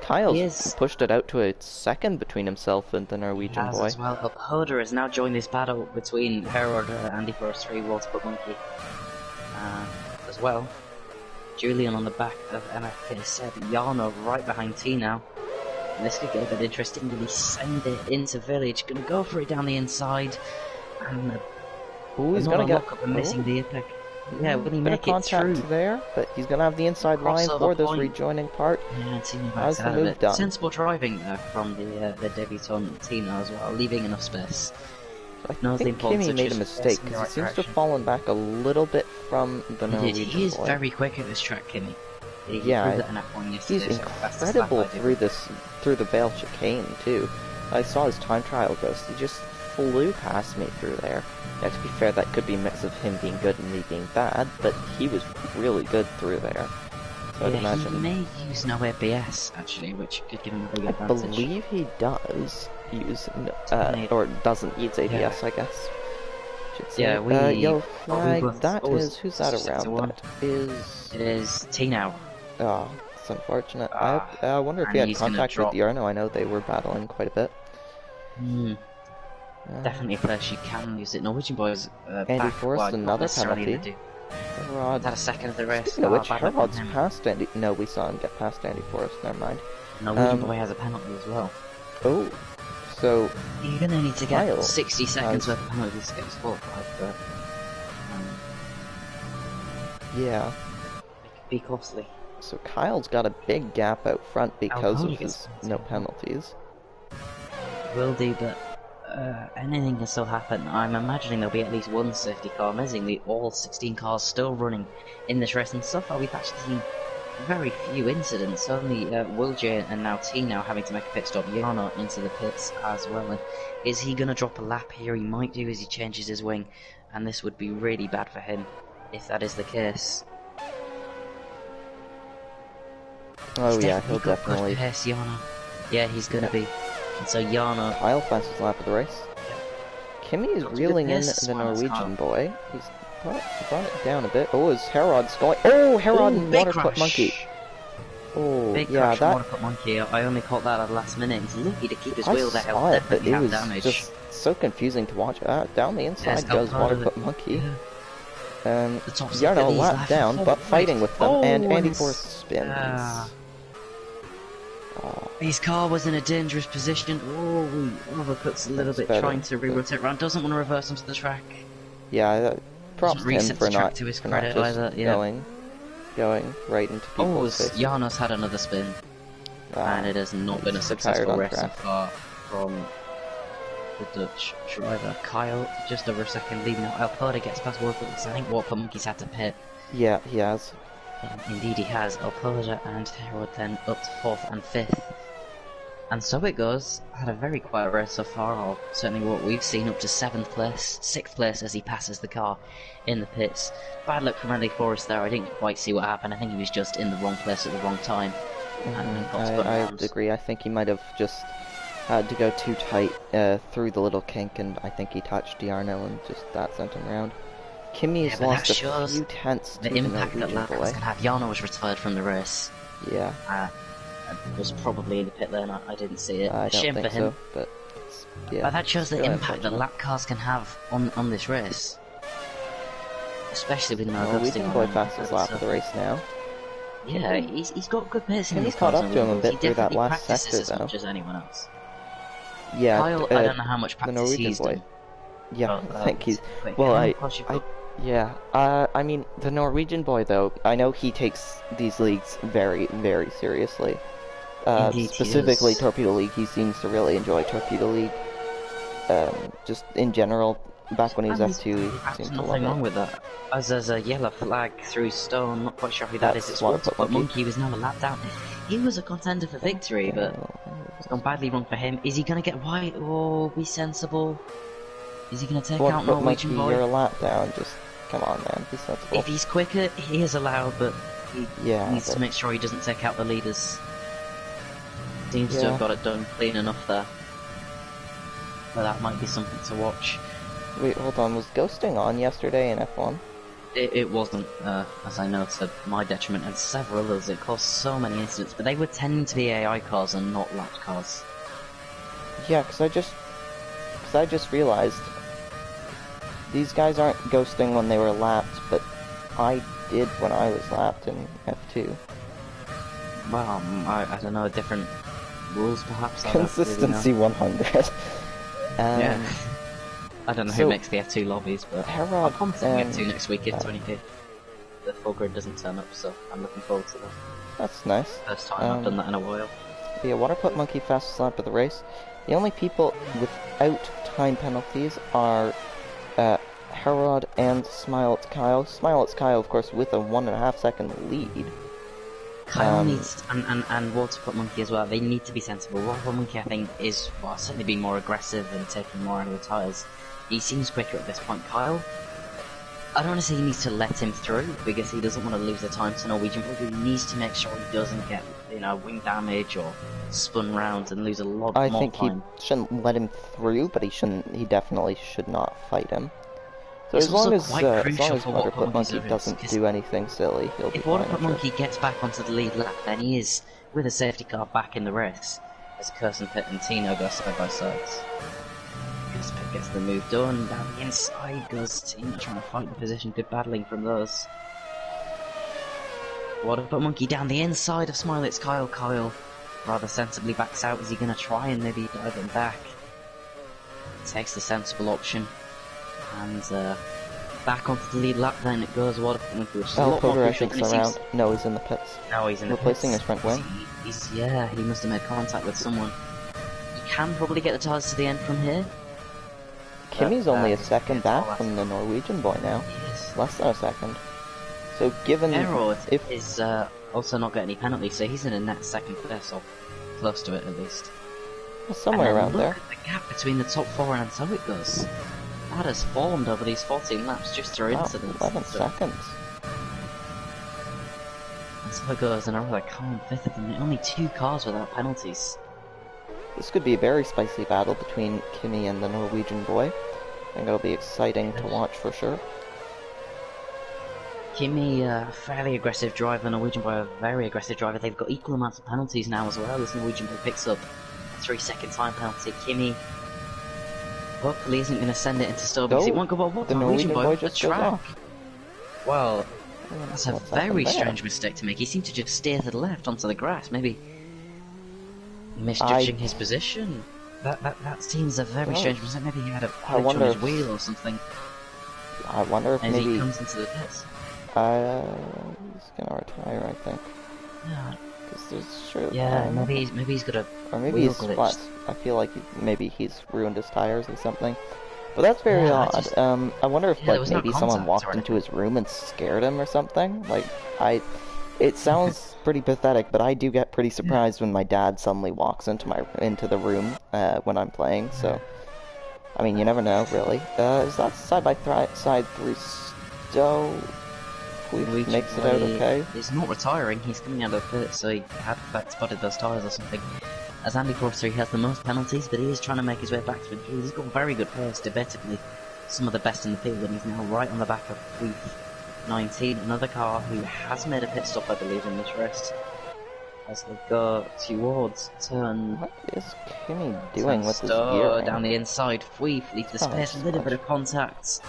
Kyle's pushed it out to a second between himself and the Norwegian boy. As well. Hoder has now joined this battle between Herod and Andy Forrest 3, Water Put Monkey. As well. Julian on the back of MFK7. Yarno right behind T now. And this could get a bit interesting. Did he send it into Village? Gonna go for it down the inside. And he's gonna get up and missing the epic. Yeah, will he make it through? There, but he's gonna have the inside line for this rejoining part. Yeah, Tina backs out of it. Sensible driving there from the debutant Tina as well, leaving enough space. I think Kimi made a mistake because he seems to have fallen back a little bit from the Norwegian boy. He is very quick at this track, Kimi. He's incredible through the Vale chicane too. I saw his time trial ghost. He just flew past me through there. Now, to be fair, that could be a mix of him being good and me being bad, but he was really good through there. So I'd imagine he may use no ABS actually, which could give him a big advantage. I believe he does use, or doesn't use ABS, I guess. Yeah, yellow flag. That is who's that around? It is T now. Oh, it's unfortunate. I wonder if he had contact with Yarno. I know they were battling quite a bit. Definitely a place you can use it. Norwegian boys Andy Forrest, another penalty. Herod had a second of the race. No, which Herod's past Andy. No, we saw him get past Andy Forrest. Never mind. Norwegian boy has a penalty as well. Oh, so you're gonna need to get 60 seconds worth of penalties to get qualified, but yeah, it could be costly. So Kyle's got a big gap out front because of his no penalties. Will do, but anything can still happen. I'm imagining there'll be at least one safety car. Amazingly, all 16 cars still running in this race, and so far we've actually seen very few incidents. Only Will J and now T now having to make a pit stop. Yarno into the pits as well. And is he going to drop a lap here? He might do as he changes his wing, and this would be really bad for him if that is the case. Oh yeah, he'll definitely. Yarno. Yeah, he's going to be. And so Yarno. Kyle fastest lap of the race. Kimi is reeling in the Norwegian boy. He's brought it down a bit. Oh, is Herod stalling? Oh, Herod and Water Put Monkey. Oh, big yeah, that. Water Put Monkey. I only caught that at the last minute. He's lucky to keep his wheel there. I saw it, but it was just so confusing to watch. Down the inside goes Water Put Monkey. Yarno lap down, but fighting with them, and Andy Forrest spins. His car was in a dangerous position. Oh, he overcuts a little bit, trying to re-rotate around. Doesn't want to reverse onto the track. Yeah, props to him for not, to his credit either. Yeah. going right into people's faces. Yarno's had another spin, and it has not been a successful race so far from the Dutch driver. Kyle, just over a second lead now. Alpoda gets past Waterput. I think Waterput Monkey's had to pit. Yeah, he has. Indeed he has. Alpoda and Herod then up to 4th and 5th. And so it goes. Had a very quiet race so far, or certainly what we've seen, up to 7th place, 6th place as he passes the car in the pits. Bad luck from Andy Forrest there. I didn't quite see what happened. I think he was just in the wrong place at the wrong time. I agree. I think he might have just had to go too tight through the little kink, and I think he touched Diarno, and just that sent him around. Kimmy's lost a few tenths to the impact that Lance boy. can have. Jarno was retired from the race. Yeah. Was probably in the pit lane. I didn't see it. I don't Shame think for him. so, but yeah. But that shows the impact that lap cars can have on this race, especially with no we can go fastest lap of the race now. Yeah, he's got good pace in these caught cars. up to him a bit through that last sector, as though. much as anyone else. Yeah, Kyle, I don't know how much practice he's done. Yeah, I think he's. Well, I mean, the Norwegian boy, though, I know he takes these leagues very, very seriously. Indeed, specifically Torpedo League, he seems to really enjoy Torpedo League. Just in general, back when he was F2, he seemed to love it. Nothing wrong with that. As there's a yellow flag through Stone, not quite sure who that is. It's Waterput Monkey was now a lap down. He was a contender for victory, but it's gone badly wrong for him. Is he going to get white or be sensible? Is he going to take out Norwegian boy? You're a lap down, just come on, man, be sensible. If he's quicker, he is allowed, but he needs to make sure he doesn't take out the leaders. Seems to have got it done clean enough there. But that might be something to watch. Wait, hold on, was ghosting on yesterday in F1? It wasn't, as I noted, my detriment and several others. It caused so many incidents, but they were tending to be AI cars and not lapped cars. Yeah, because I just realized these guys aren't ghosting when they were lapped, but I did when I was lapped in F2. Well, I don't know, different rules perhaps? Consistency really 100. Yeah. I don't know who makes the F2 lobbies, but I'll comment on F2 next week if the full grid doesn't turn up, so I'm looking forward to that. That's nice. First time I've done that in a while. Yeah, Waterput Monkey fastest lap of the race. The only people without time penalties are Herod and Smile It's Kyle. Smile It's Kyle, of course, with a 1.5 second lead. Kyle needs, and Waterput Monkey as well, they need to be sensible. Waterput Monkey, I think, is certainly being more aggressive and taking more out of the tyres. He seems quicker at this point. Kyle, I don't want to say he needs to let him through, because he doesn't want to lose the time to Norwegian, but he needs to make sure he doesn't get, wing damage or spun round and lose a lot more time. I think he shouldn't let him through, but he definitely should not fight him. So as long as Waterput Monkey doesn't do anything silly, he'll be fine. If Waterput Monkey gets back onto the lead lap, then he is, with a safety car, back in the race, as Kirsten Pitt and Tino go side by sides. Kirsten Pitt gets the move done, down the inside goes Tino, trying to fight the position, good battling from those. Waterput Monkey down the inside of Smile It's Kyle. Kyle rather sensibly backs out. Is he going to try and maybe dive him back? Takes the sensible option. And back onto the lead lap, then it goes. Waterput Monkey, which is a lot more crucial than it seems. No, he's in the pits. No, he's in the replacing pits. his front wing. He must have made contact with someone. He can probably get the tyres to the end from here. Kimmy's only a second back from the Norwegian boy now. Yes. Less than a second. So given Herod is also not getting any penalties, so he's in a net second place, or close to it at least. Well, somewhere around there. Look at the gap between the top four, and so it goes. That has formed over these 14 laps just through incidents. 11 seconds. And so it goes, and another calm fifth of them. Only 2 cars without penalties. This could be a very spicy battle between Kimmy and the Norwegian boy. I think it'll be exciting to watch for sure. Kimmy, fairly aggressive driver, Norwegian boy a very aggressive driver. They've got equal amounts of penalties now as well. This Norwegian boy picks up a 3-second time penalty. Kimmy hopefully isn't going to send it into Stowe because it won't go well. The Norwegian boy just goes off. Well, that's a very strange mistake to make. He seemed to just steer to the left onto the grass, maybe misjudging his position. That seems a very strange mistake. Maybe he had a glitch on his wheel or something. I wonder if as maybe he comes into the pits. he's gonna retire, I think. Yeah, Because there's sure. Yeah, maybe he's got a Or maybe wheel he's glitch. flat. I feel like maybe he's ruined his tires or something. But that's very Yeah, odd. I wonder if there like was no maybe someone contact or walked into anything. his room and scared him or something. Like it sounds pretty pathetic, but I do get pretty surprised when my dad suddenly walks into the room when I'm playing. So I mean, you never know, really. Is that side through Stowe? Luigi Makes it out Boy okay. is not retiring, he's coming out of the pit, so he had in fact spotted those tyres or something. As Andy Forster, he has the most penalties, but he is trying to make his way back through the field. He's got very good pace, debatably some of the best in the field, and he's now right on the back of Queef 19, another car who has made a pit stop, I believe, in this race. As they go towards turn... What is Kimmy doing with his gearing? Down the inside, Queef leaves the space, a little bit of contact.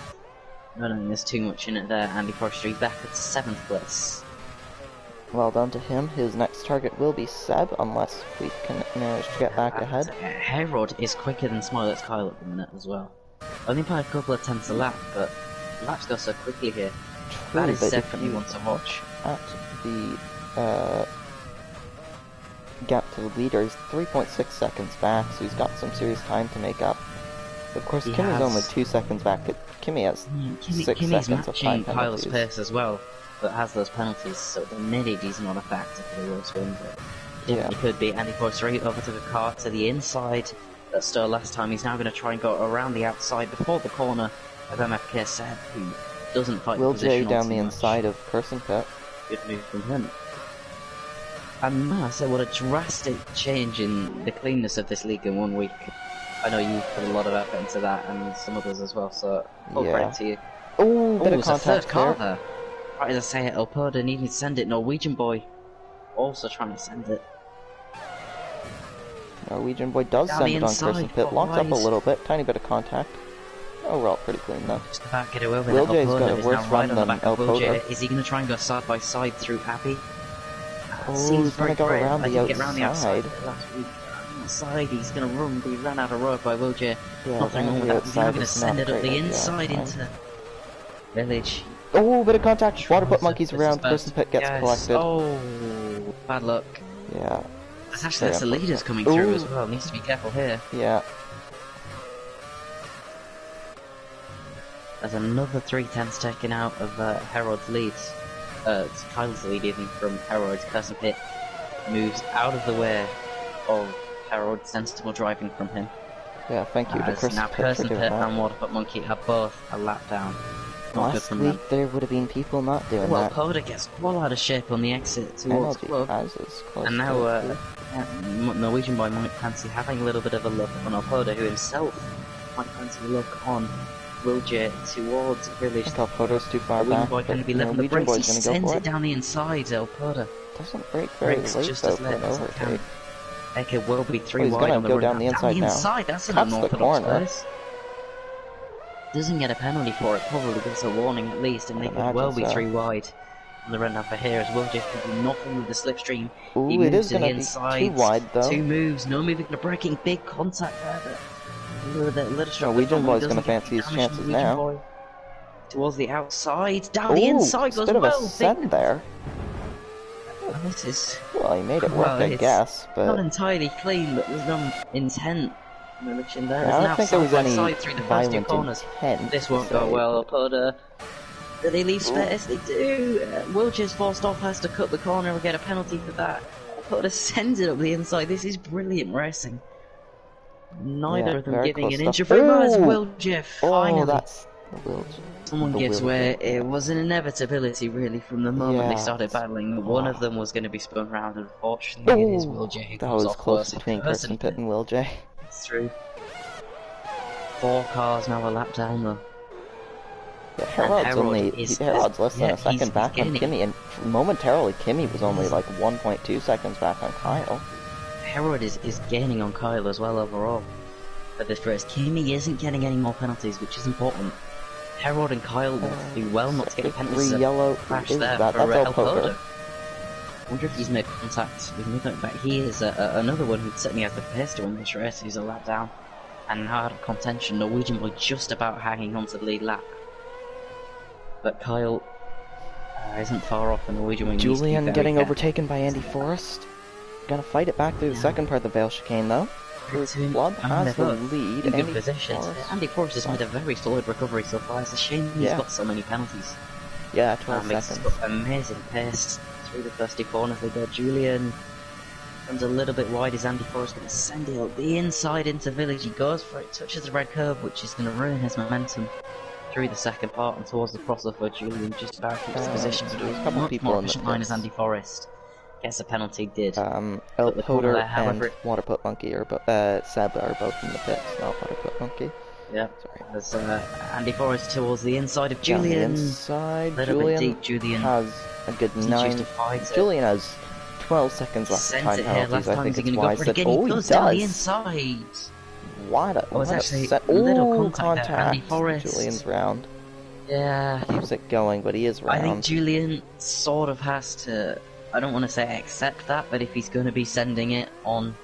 I don't think there's too much in it there. Andy Forster back at 7th place. Well done to him. His next target will be Seb, unless we can manage to get back ahead. Herod is quicker than Smilett's Kyle at the minute as well. Only by a couple of tenths a lap, but laps go so quickly here. True, that is but definitely one to watch. At the gap to the leader, he's 3.6 seconds back, so he's got some serious time to make up. Of course, Kimmy's only 2 seconds back. Kimmy has 6 Kimmy's seconds of matching time Kyle's penalties. pace as well, but has those penalties, so the mid-80's not a factor for the race win, but it could be. Andy Forster over to the car to the inside. That Stowe last time, he's now going to try and go around the outside before the corner of MFK Seb, who doesn't fight Will the J position down the much. inside of Person Pit. Good move from him. And man, I say what a drastic change in the cleanness of this league in 1 week. I know you put a lot of effort into that, and some others as well, so full credit to you. Oh, bit of there's a contact third car there. there. Right as I say it, Torpedo needing to send it. Norwegian Boy also trying to send it. Norwegian Boy does Down send the it on inside, Person Pit. Locks up a wide. little bit, tiny bit of contact. Overall, pretty clean though. Just about get away with Will it. J's Torpedo got a is worse now right run on the than back of Will Torpedo. J. Is he going to try and go side by side through Abbey? Oh, Seems he's gonna very go brave. around I the didn't get around the outside outside. last week. Outside, he's going to run, but he ran out of road by Will J. Yeah, Nothing wrong around with the that. He's now outside going to is send not it up great the idea, inside fine. into Village. Oh, bit of contact. Water put monkeys This is around. bad. Person Pit gets Yes. collected. Oh, bad luck. Yeah, That's the leaders coming through Ooh. as well. Needs to be careful here. yeah. There's another 3/10 taken out of Herod's leads. It's Kyle's lead even from Herod's. Person Pit moves out of the way of Herod's sensible driving from him. Yeah, thank you to As Chris now Pitt for Person doing Pit that. and Waterfoot Monkey are both a lap down. Not good Last from week them. there would have been people not doing Well, that. Poda gets well out of shape on the exit towards Penalty Club. as is close And to now, it, Norwegian Boy might fancy having a little bit of a look on Opoda, who himself might fancy a look on Will J towards Village. I think Alpoda's too far Norwegian back, Boy but can be left on the Norwegian brakes. He Boy's gonna go sends for it it. down the inside, Opoda. Doesn't break very Brakes late just though as for late an as it overtake. can. Eke will be three he's wide gonna on the go run. down the inside now. That's an Cuts the unorthodox corner. place. Doesn't get a penalty for it, probably gets a warning at least, and they could imagine well be so. three wide on the run over here as Will J can do nothing with the slipstream. Ooh, He it moves is to the gonna be inside. too wide though. Two moves, no moving to braking, big contact there. But little struggle. Norwegian Boy's Doesn't gonna get fancy his damage, chances Norwegian now. Boy. Towards the outside, down the Ooh, inside it's a goes bit of a well. send there. Well, this is Well, he made it work, well, I it's guess, not but entirely clean, but there's no intent in relation there. I It's don't now think there was side by any side through the first two violent corners. intent. This to won't go say, well. but- But do they leave space? They do. Wiltshires forced off, has to cut the corner and get a penalty for that. Poda sends it up the inside. This is brilliant racing. Neither Yeah, of them very giving close an inch stuff. of room as Ooh! Wiltshire finally. Oh, that's the Will. Someone the gives Will way. J. It was an inevitability, really, from the moment they Yeah. started battling. One of them was going to be spun round, and unfortunately, it is Will J who That comes was off close first. between Person Pit and Will J. It's true. 4 cars now a lap down, though. Yeah, Herod's Herod's less than a he's second back on gaining. Kimmy, and momentarily Kimmy was only like 1.2 seconds back on Kyle. Herod is gaining on Kyle as well overall for this race. Kimi isn't getting any more penalties, which is important. Herod and Kyle will do well not to get penalties. Three yellow. Crash Is there that? for That's El Poda. Poda. I wonder if he's made contact with Midnight back. He is another one who certainly has the pace to win this race. He's a lap down and now out of contention. Norwegian Boy just about hanging on to the lead lap. But Kyle isn't far off, and Norwegian Boy needs to be Julian very getting careful. overtaken by Andy Forrest. Gonna fight it back through the second part of the Bale chicane, though. Club has the lead. In good Andy position. Forrest. Andy Forrest has made a very solid recovery so far. It's a shame he's got so many penalties. Yeah, 12 He's seconds. got amazing pace through the thirsty corners. They go. Julian comes a little bit wide. Is Andy Forrest going to send it up the inside into Village? He goes for it, touches the red curve, which is going to ruin his momentum through the second part and towards the crossover. Julian just about keeps the position, but there's a a couple much people more in the efficient line pits. as Andy Forrest. Gets a penalty, did. El But the corner Poder there, however, and Waterput Monkey are Seb are both in the pits, not Waterput Monkey. yeah. Sorry. There's Andy Forrest towards the inside of Down the Julian. inside, Little bit Julian deep, Julian has a good 9. Julian has 12 seconds left of time penalties. I think it's wise that. Oh, he does! Down the inside. What a actually set. little Oh, contact there, Andy Forrest. Julian's round. Yeah. Keeps it going, but he is round. I think Julian sort of has to, I don't want to say accept that, but if he's going to be sending it on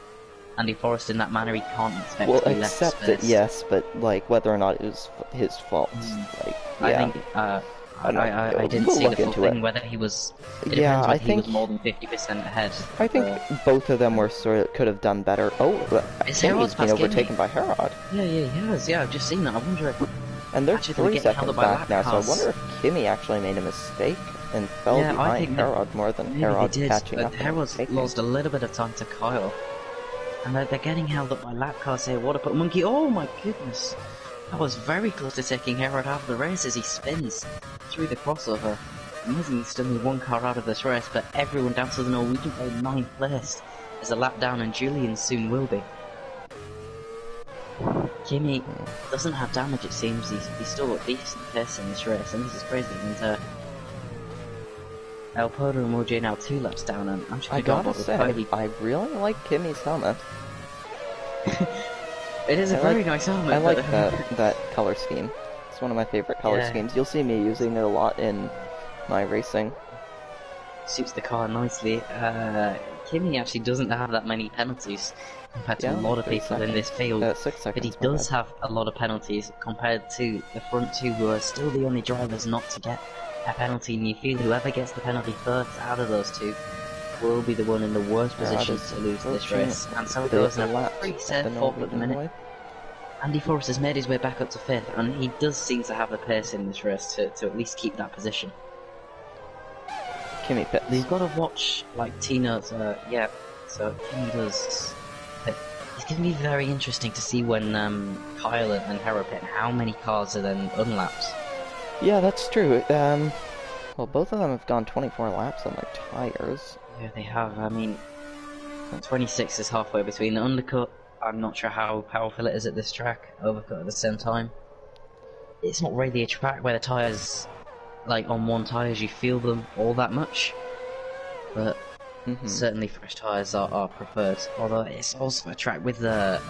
Andy Forrest in that manner, he can't expect to be left accept it, yes, but like whether or not it was his fault. Like, yeah. I think I didn't see the full thing. Whether he was, it depends whether he was more than 50% ahead. I think both of them were sort of done better. Oh, Kimmy's been overtaken by Herod. Yeah, he has. Yeah, I've just seen that. I wonder if. And they're 3 seconds back now, so I wonder if Kimmy actually made a mistake and fell behind Herod more than Herod catching up. Herod's lost a little bit of time to Kyle. And they're getting held up by lap cars here. Waterput Monkey, oh my goodness. That was very close to taking Herod out of the race as he spins through the crossover. Amazingly, still only one car out of this race, but everyone down to the Norwegian by 9th place. There's a lap down and Julian soon will be. Kimmy doesn't have damage, it seems. He's still got decent pace in this race, and this is crazy. And El Poder and Moji now 2 laps down, and I'm just I gotta say, I really like Kimmy's helmet. It is a very nice helmet. I like that color scheme. It's one of my favorite color schemes. You'll see me using it a lot in my racing. Suits the car nicely. Kimmy actually doesn't have that many penalties compared to a lot of people in this field. 6 seconds, but he does have a lot of penalties compared to the front two, who are still the only drivers not to get a penalty. And you feel whoever gets the penalty first out of those two will be the one in the worst position to lose this race. And so it goes in a pretty safe 4th at the minute. Andy Forrest has made his way back up to 5th, and he does seem to have the pace in this race to at least keep that position. Kimmy pits. You've got to watch, like, Tino's, so Kimmy does. It's going to be very interesting to see when Kyle and Hera pit, how many cars are then unlapped. Yeah, that's true. Well, both of them have gone 24 laps on their tires. Yeah, they have. I mean, 26 is halfway between the undercut. I'm not sure how powerful it is at this track. Overcut at the same time. It's not really a track where the tires, like on one tires, you feel them all that much. But certainly fresh tires are preferred. Although it's also a track with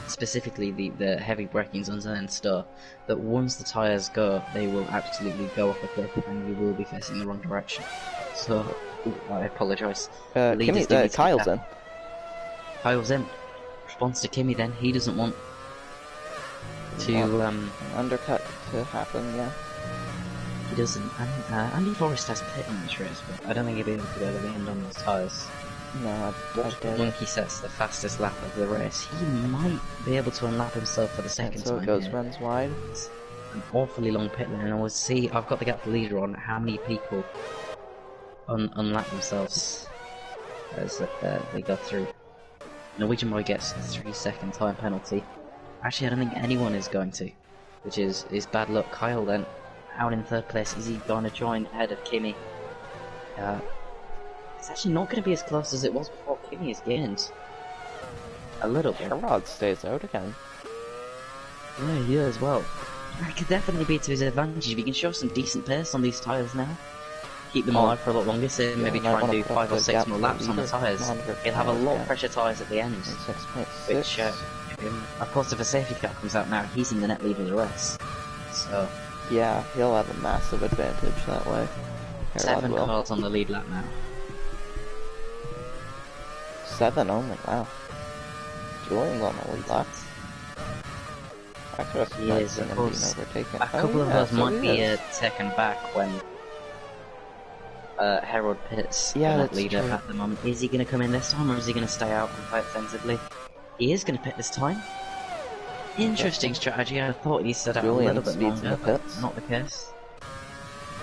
specifically the heavy braking zones and stuff, that once the tires go, they will absolutely go off a cliff and you will be facing the wrong direction. So, I apologise. Kyle's in. Kyle's in. Response to Kimmy then, he doesn't want to undercut to happen, yeah. He doesn't. Andy Forrest has pit in this race, but I don't think he'll be able to go to the end on those tyres. No, I doubt Monkey sets the fastest lap of the race. He might be able to unlap himself for the second time. So it goes, runs wide. It's an awfully long pit lane, and we'll see. I've got the gap leader on how many people unlap themselves as they go through. Norwegian Boy gets a 3-second time penalty. Actually, I don't think anyone is going to, which is bad luck. Kyle then, out in 3rd place. Is he going to join ahead of Kimmy? It's actually not going to be as close as it was before. Kimmy has gained a little bit. Herod stays out again. Yeah, he as well. It could definitely be to his advantage if he can show some decent pace on these tyres now. Keep them alive for a lot longer, so maybe try and do 5 or 6 more laps on the tyres. He'll have a lot of pressure tyres at the end. 6.6. Which, of course, if a safety car comes out now, he's in the net lead of the race. So, yeah, he'll have a massive advantage that way. Herod 7 cars on the lead lap now. 7 only, wow. Julian's on the lead lap. I could have He is, of course. overtaken. A couple of those might be taken back when Herod Pitts, Yeah, the that's leader true. at the moment. Is he going to come in this time, or is he going to stay out and fight sensibly? He is going to pit this time. Interesting strategy. I thought he stood out a little Julian bit speeds in longer, the but pits. not the case.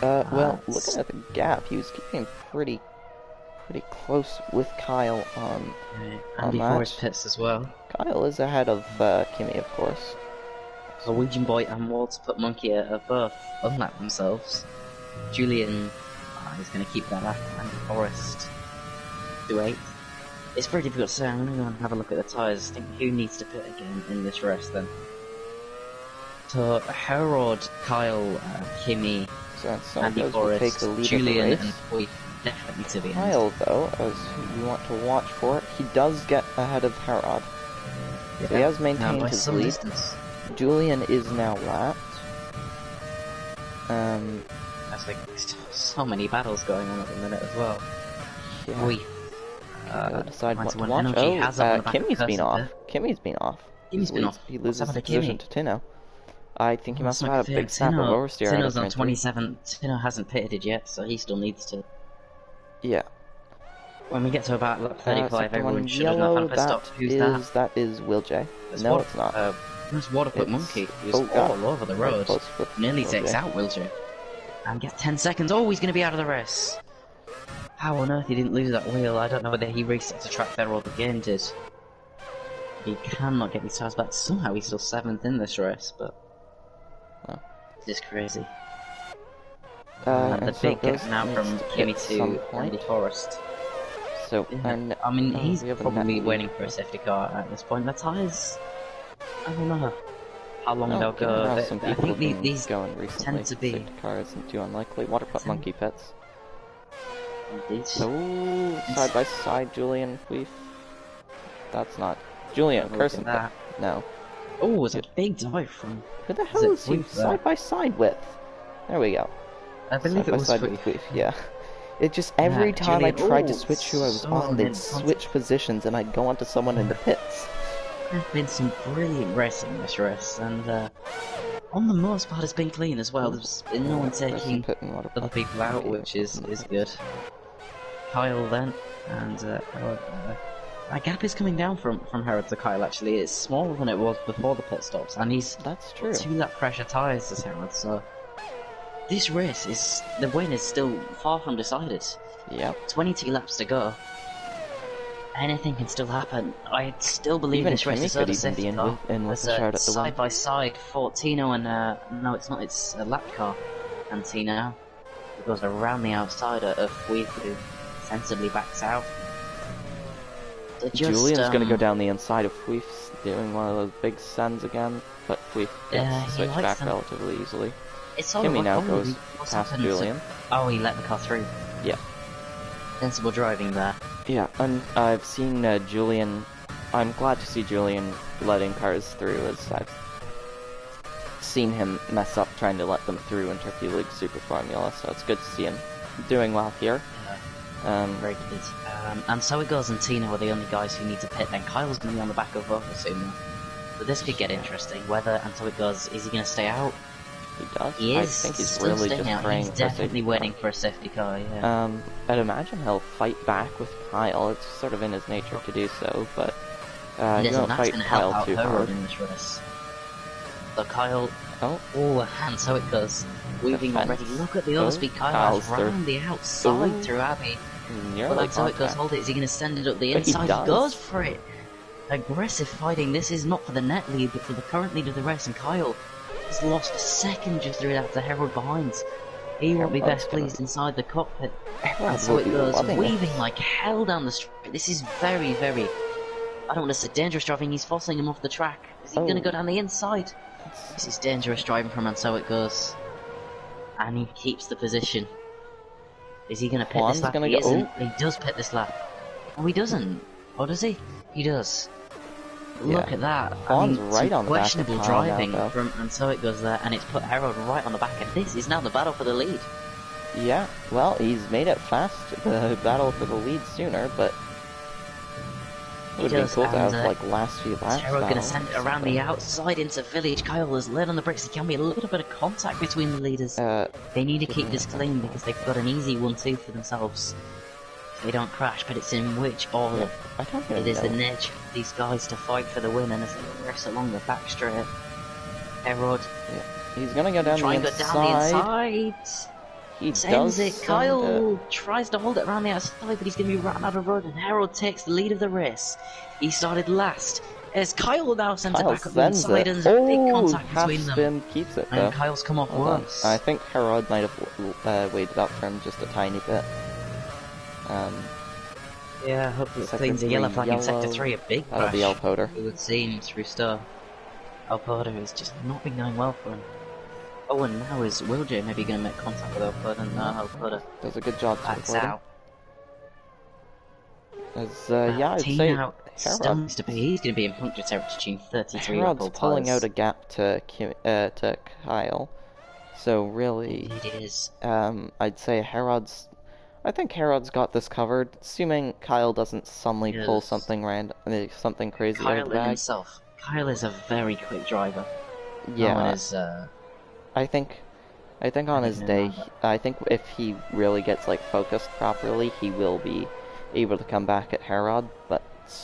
Well, looking at the gap, he was keeping pretty close with Kyle on And that. before his pits as well. Kyle is ahead of Kimmy, of course. Norwegian Boy and Walter Put Monkey have both unlapped themselves. Julian is going to keep that up, and Forrest to 8th. It's very difficult to say. I'm going to go and have a look at the tyres. I think who needs to pit again in this race then? So Herod, Kyle, Kimmy, So Andy goes will take Forrest, the lead Julian, of the and race. Foy definitely to the end. Kyle, though, as you want to watch for, he does get ahead of Herod. So he has maintained by his some lead. distance. Julian is now lapped. There's like so many battles going on at the minute as well. Yeah. We decide what to when watch. Energy has up on the back of Kimmy's been Cursor off. there. Kimmy's been off. Kimmy's been off. He What's loses happened to position Kimmy? to Tino. I think he must have That's had a not big fair. snap of oversteer out of Tino's on turn 3. 27. Tino hasn't pitted yet, so he still needs to. Yeah. When we get to about lap 35, Sector everyone one should have enough yellow, on a pit stop. Who's that? that is Will J. That's No, Water- it's not. That's Waterfoot It's- Monkey, who's oh, God. all over the Very road. close with Nearly Will takes J. out Wiltshire. And gets 10 seconds. Oh, he's going to be out of the race. How on earth he didn't lose that wheel? I don't know whether he reset to track there or the game did. He cannot get his tires back. Somehow he's still 7th in this race, but Oh. it's crazy. And The so big those gap now needs from to pit Kimmy at some to point. Andy Forrest. So, Yeah. and I mean, oh, he's we have a probably net waiting lead. for a safety car at this point. The tyres, I don't know how long Oh, they'll given go. how some I people think have been these going recently, to be- safety car isn't too unlikely. Waterputt tend- Monkey pits. these Oh, side by side, Julian. That's not Julian. Look Carson. at that. No. Oh, it's a big dive from. Who the Is hell it is he Queef there? side by side with? There we go. I believe Side it by was side Queef. with Queef, yeah. It just every time I Julian- tried to oh, switch who I was so on, they'd in front. switch positions and I'd go onto someone in the pits. There's been some brilliant racing in this race, and on the most part, it's been clean as well. There's been no one Carson taking Pitt and Waterputt other people out, Monkey which is in the pits. good. Kyle then, and that gap is coming down from Herod to Kyle. Actually, it's smaller than it was before the pit stops, and he's That's true. 2 lap pressure tyres as Herod. So this race is the win is still far from decided. Yep. 22 laps to go. Anything can still happen. I still believe Even this race Kimmy is could over even safety be in car. with There's a shout at the side win. by side for Tino and no, it's not. It's a lap car and Tino. It goes around the outside of Weave, who sensibly backs out. So just, Julian's going to go down the inside of Queef's, doing one of those big sends again, but Queef Yeah, gets he switched likes back them. relatively easily. It's sort of Kimmy like, now oh, goes what's past happened to- Julian. Oh, he let the car through. Yeah. Sensible driving there. Yeah, and I've seen Julian. I'm glad to see Julian letting cars through, as I've seen him mess up trying to let them through in Torpedo League Super Formula, so it's good to see him doing well here. Very good. And so it goes, and Tino are the only guys who need to pit. Then Kyle's going to be on the back of Vocal soon, though. So this could get interesting. Whether, and so it goes, is he going to stay out? He does. He I is think he's still really staying just out. praying He's for a definitely safety waiting car. for a safety car, yeah. I'd imagine he'll fight back with Kyle. It's sort of in his nature to do so, but he Listen, won't that's fight going to help Kyle out too Herod hard. in this race. So Kyle, Oh, and so it goes. Weaving Defense. already. Look at the overspeed Kyle Kyle's has through. round the outside Ooh. through Abbey. nearly But so it goes, contact. hold it. Is he going to send it up the But he inside? He does. goes for it. Aggressive fighting. This is not for the net lead, but for the current lead of the race. And Kyle has lost a second just through that to Herod behind. He won't be Herod's best gonna- pleased inside the cockpit. Herod And so will it be goes, loving it. weaving like hell down the street. This is very, very, I don't want to say dangerous driving. He's forcing him off the track. Is he Oh. going to go down the inside? This is dangerous driving from, and so it goes. And he keeps the position. Is he going to pit Juan's this lap? gonna He go- isn't. He does pit this lap. Oh, he doesn't. Or does he? He does. Look Yeah. at that. Juan's some right on the back of questionable Kyle now, driving though. from, and so it goes there, and it's put Herod right on the back, and this is now the battle for the lead. Yeah, well, he's made it fast, the battle for the lead sooner, but Would have been cool to have, and like, last few laps Terror gonna battle send or it around the something. outside into Village. Kyle is led on the brakes. There can be a little bit of contact between the leaders. They need to give keep me a this clean second. because they've got an easy 1-2 for themselves. They don't crash, but it's in which order. Yeah, I don't even It is the know. nature of these guys to fight for the win, and as they race along the back straight, Herod Yeah. He's gonna go down the try and go inside. down the inside. He Sends does it. send Kyle tries to hold it around the outside, but he's going to be ran out of road, and Harold takes the lead of the race. He started last. As Kyle now sends it Kyle back up the sends inside, it. and there's a big Oh, contact half between them. spin keeps it though. And Kyle's come off Hold on. worse. I think Herod might have waited up for him just a tiny bit. Yeah, hopefully it Sector cleans a yellow 3 flag in Sector yellow. 3, a big That'll crash. be Alpoder. It would seem through stuff. Alpoder has just not been going well for him. Oh, and now is Wilger maybe going to make contact with Alpoder? No, Alpoder Does a good job backs supporting. out. As, yeah, I'd say out still Herod. needs to be. He's going to be in puncture territory between 33 Herod's Apple pulling tires. out a gap to Kyle. So really, It is. I'd say Herod's. I think Herod's got this covered, assuming Kyle doesn't suddenly pull Yes. something something crazy out of Kyle the in bag. himself. Kyle is a very quick driver. Yeah, No one is, I think on his even day, know that. I think if he really gets like focused properly, he will be able to come back at Herod. But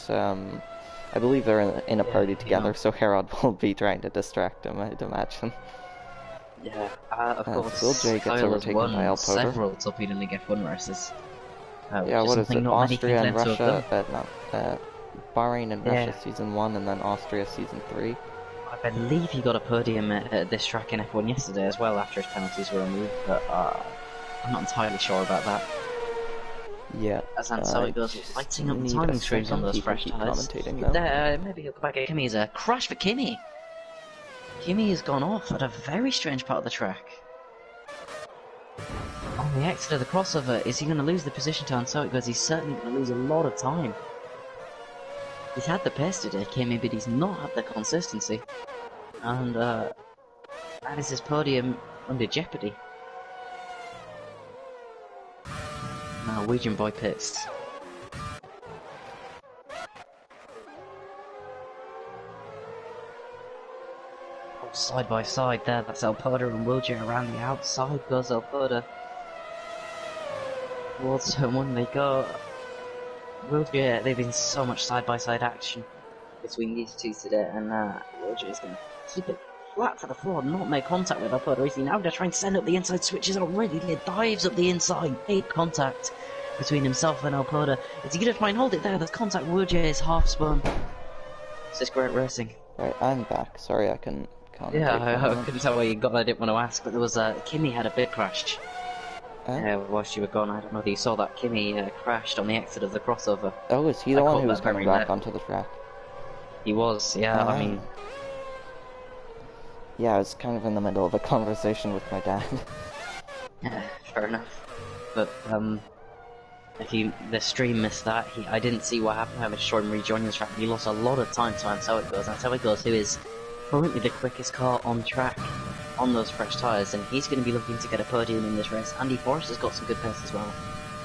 I believe they're in a party together, know. so Herod will be trying to distract him, I'd imagine. Yeah, of course. Will J gets Kyle has overtaken won by Alpoder. several Torpedo League F1 races. Yeah, what is it? Not many Austria can and claim to have Russia, Bahrain and Yeah. Russia Season 1, and then Austria Season 3. I believe he got a podium at this track in F1 yesterday as well after his penalties were removed, but I'm not entirely sure about that. Yeah. As and so it goes, just lighting up the need a timing screens on second. those People fresh keep tyres. commentating, though. There, maybe he'll go back at Kimmy's a crash for Kimmy. Kimmy has gone off at a very strange part of the track. On the exit of the crossover, is he going to lose the position to so it goes? He's certainly going to lose a lot of time. He's had the pace today, Kimmy, but he's not had the consistency. And that is his podium under jeopardy. Norwegian boy pits. Side by side there, that's Alpoder and Wilger. Around the outside goes Alpoder. Towards turn one they go. Wilger, they've been so much side by side action between these two today, and Wilger is going to keep it flat to the floor, not make contact with Alpoder. Is he now going to try and send up the inside switches already? He dives up the inside, made contact between himself and Alpoder. Is he going to try and hold it there? There's contact. Wilger is half spun. This is great racing. Right, I'm back. Sorry, I couldn't commentate. Yeah, I couldn't tell where you got. I didn't want to ask, but there was Kimmy had a big crash. Whilst you were gone, I don't know if you saw that. Kimmy crashed on the exit of the crossover. Oh, is he the I one caught who was that coming very back late. onto the track? He was, yeah. I mean, Yeah, I was kind of in the middle of a conversation with my dad. yeah, fair enough. But if the stream missed that, I didn't see what happened. I was sure him rejoining the track. He lost a lot of time to Anselmo, who is currently the quickest car on track on those fresh tyres, and he's going to be looking to get a podium in this race. Andy Forrest has got some good pace as well.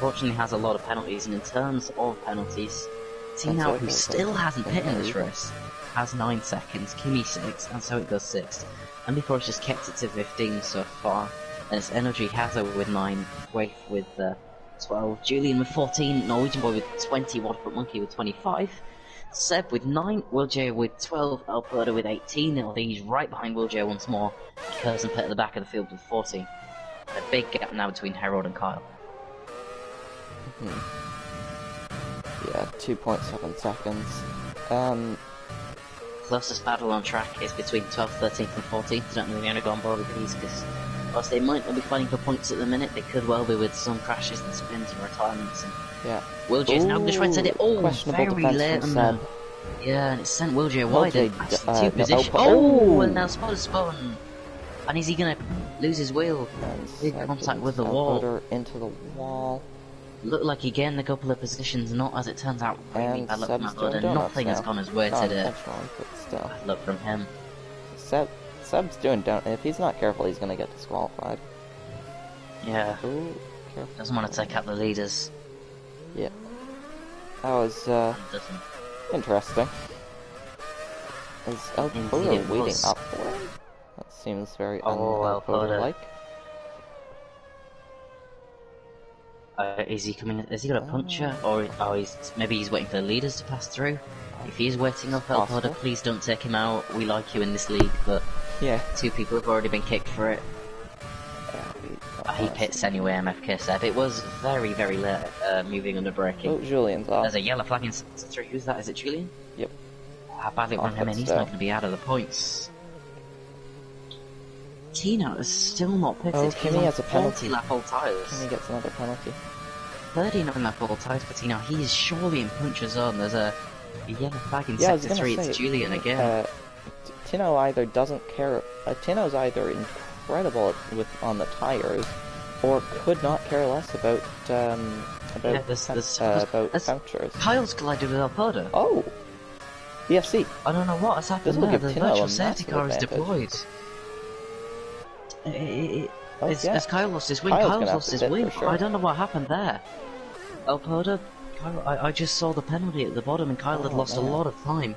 Fortunately has a lot of penalties, and in terms of penalties, Tina, who still hasn't hit in this race, has 9 seconds, Kimmy 6, and so it goes 6. Andy Forrest just kept it to 15 so far, and it's Energy Hazard with 9, Waif with 12, Julian with 14, Norwegian Boy with 20, Waterfoot Monkey with 25, Seb with 9, Will J with 12, Alberto with 18, I think he's right behind Will J once more, Curzon pit at the back of the field with 14. A big gap now between Harold and Kyle. Yeah, 2.7 seconds. Closest battle on track is between 12th, 13th and 14th. I don't know if they're going to go on board with these because whilst they might not be fighting for points at the minute, they could well be with some crashes and spins and retirements. And Yeah. Will J's now going to try and send it. Oh, questionable very defense late from on Seb. that. Yeah, and it sent Will J wide. J, Actually, no, two positions. oh! And now spun. And is he going to lose his wheel? Big contact with the wall. Into the wall. Looked like he gained a couple of positions, not as it turns out really And bad luck from Seb's that road, doing and donuts nothing has now. gone his way Not today. intentionally, but still. Bad luck from him. Seb's doing donuts. If he's not careful, he's gonna get disqualified. Yeah, Ooh, careful. doesn't want to take out the leaders. Yeah. That was, Doesn't. Interesting. Is El Indeed Porter it waiting was. up for him? That seems very Oh, un-El El Porter. Porter-like. Is he coming? Has he got a puncher, or maybe he's waiting for the leaders to pass through? If he is waiting up, El Porter, Possible. please don't take him out. We like you in this league, but Yeah. 2 people have already been kicked for it. He pits anyway, MFK Seb. It was very, very late, moving under braking. Oh, Julian's off. There's a yellow flag in sector 3. Who's that? Is it Julian? Yep. How badly Off run him it in. He's still. not going to be out of the points. Tino is still not pitted. Oh, He's Kimi on has a 40 penalty. lap old tyres. Kimi gets another penalty. 39 lap old tyres for Tino. He is surely in puncher zone. There's a yellow flag in Yeah, I was sector gonna 3. say, It's Julian again. Tino either doesn't care. Tino's either incredible on the tires, or could not care less about vouchers. Kyle's collided with El Porter. Oh, BFC. I don't know what has happened This will there. give The Tino virtual a safety massive car is advantage. deployed. Oh, yeah. Has Kyle lost his win? Kyle's Kyle's gonna have lost to his pit win. for sure. I don't know what happened there. El Porter, Kyle, I just saw the penalty at the bottom and Kyle had lost a man. lot of time.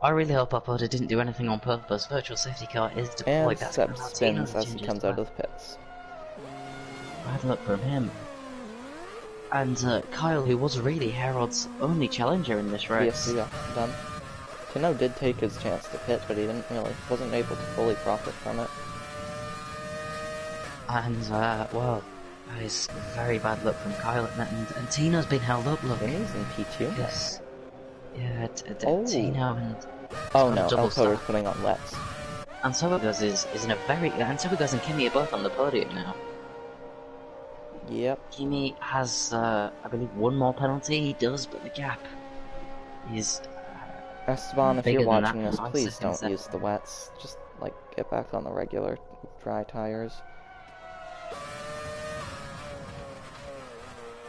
I really hope El Porter didn't do anything on purpose. Virtual safety car is deployed. And That's Seb gonna allow spins Tino as to he change comes his out of plan. the pits. Bad luck from him. And Kyle, who was really Herod's only challenger in this race. BFC done. Tino did take his chance to pit, but he wasn't able to fully profit from it. And, well, that is very bad luck from Kyle, and Tino's been held up, look. Kimi's in P2. Yes. Yeah, Oh. Tino and... Oh got a no, double El Porter's stack. putting on wets. And Sobagos is in a very... And Sobagos and Kimi are both on the podium now. Yep. Kimi has, I believe, 1 more penalty. He does, but the gap is... Esteban, if bigger you're than watching that, this, 5 please seconds don't use the wets. Just, like, get back on the regular dry tires.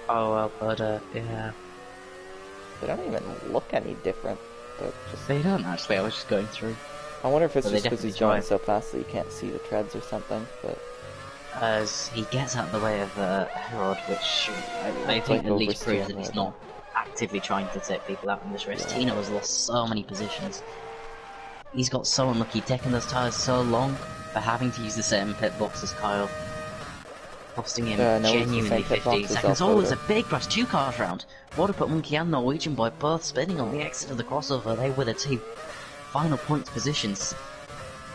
Oh, El Porter, yeah. They don't even look any different. They're just... They don't, actually. I was just going through. I wonder if it's But they just because he's definitely going so fast that you can't see the treads or something, but... As he gets out of the way of Herod, which I think Like at least proves that oversteering he's there. not actively trying to take people out in this race. Yeah. Tino has lost so many positions. He's got so unlucky, taking those tyres so long for having to use the same pit box as Kyle. Costing him No, it's the genuinely same pit 15 box as seconds. El Oh, there's a Porter. big crash, 2 cars round. Waterput Monkey and Norwegian Boy both spinning on the exit of the crossover. They were the 2 final points positions.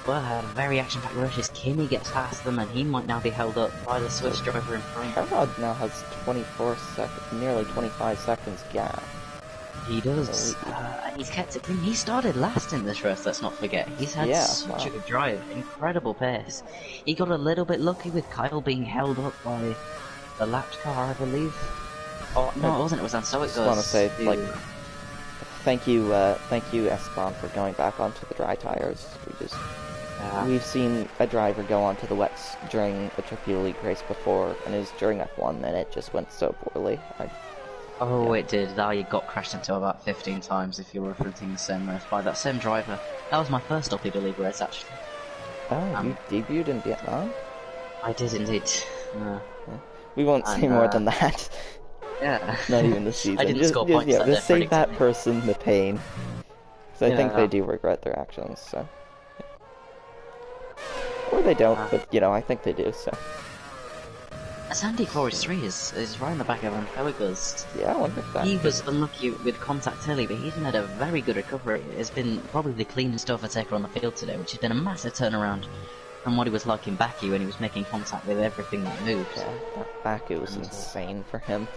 Well, had a very action-packed race. Kimi gets past them, and he might now be held up by the Swiss driver in front. Herod now has 24 seconds, nearly 25 seconds gap. He does. And he's kept it clean. He started last in this race, let's not forget. He's had such a good drive. Incredible pace. He got a little bit lucky with Kyle being held up by the lapped car, I believe. Oh, no, it wasn't. It was on So It I just Goes. want to say, like, thank you, Esteban, for going back onto the dry tires. We've seen a driver go onto the wets during a Torpedo League race before, and it was during F1, and it just went so poorly. It did. That got crashed into about 15 times if you're referencing the same race by that same driver. That was my first Torpedo League race, actually. Oh, you debuted in Vietnam? I did indeed. We won't say more than that. Yeah. Not even this season. I didn't score points that just day, save that predictably. person the pain. Because I think Yeah. they do regret their actions, so... Or they don't, but, I think they do, so... Sandy Forest 3 is right in the back of him. How it goes. Yeah, I wonder if that... He was unlucky with contact early, but he's made a very good recovery. It's been probably the cleanest overtaker on the field today, which has been a massive turnaround from what he was like in Baku when he was making contact with everything that moved. Yeah, that Baku was insane for him.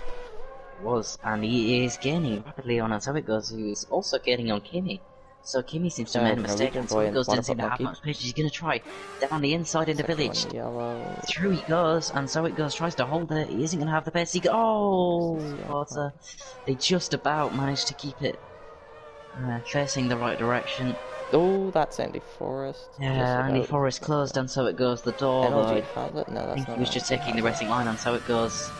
It was, and he is gaining rapidly on Antoigos, who is also gaining on Kimi. So Kimi seems to have made a mistake, and Antoigos didn't seem to have much patience. He's going to try down the inside into Village. Yellow. Through he goes, and so it goes, tries to hold it. He isn't going to have the pace. But they just about managed to keep it facing the right direction. Oh, that's Andy Forrest. Yeah, Andy Forrest closed, and so it goes the door. NLG has it? No, I that's think not he was just taking the racing line, and so it goes.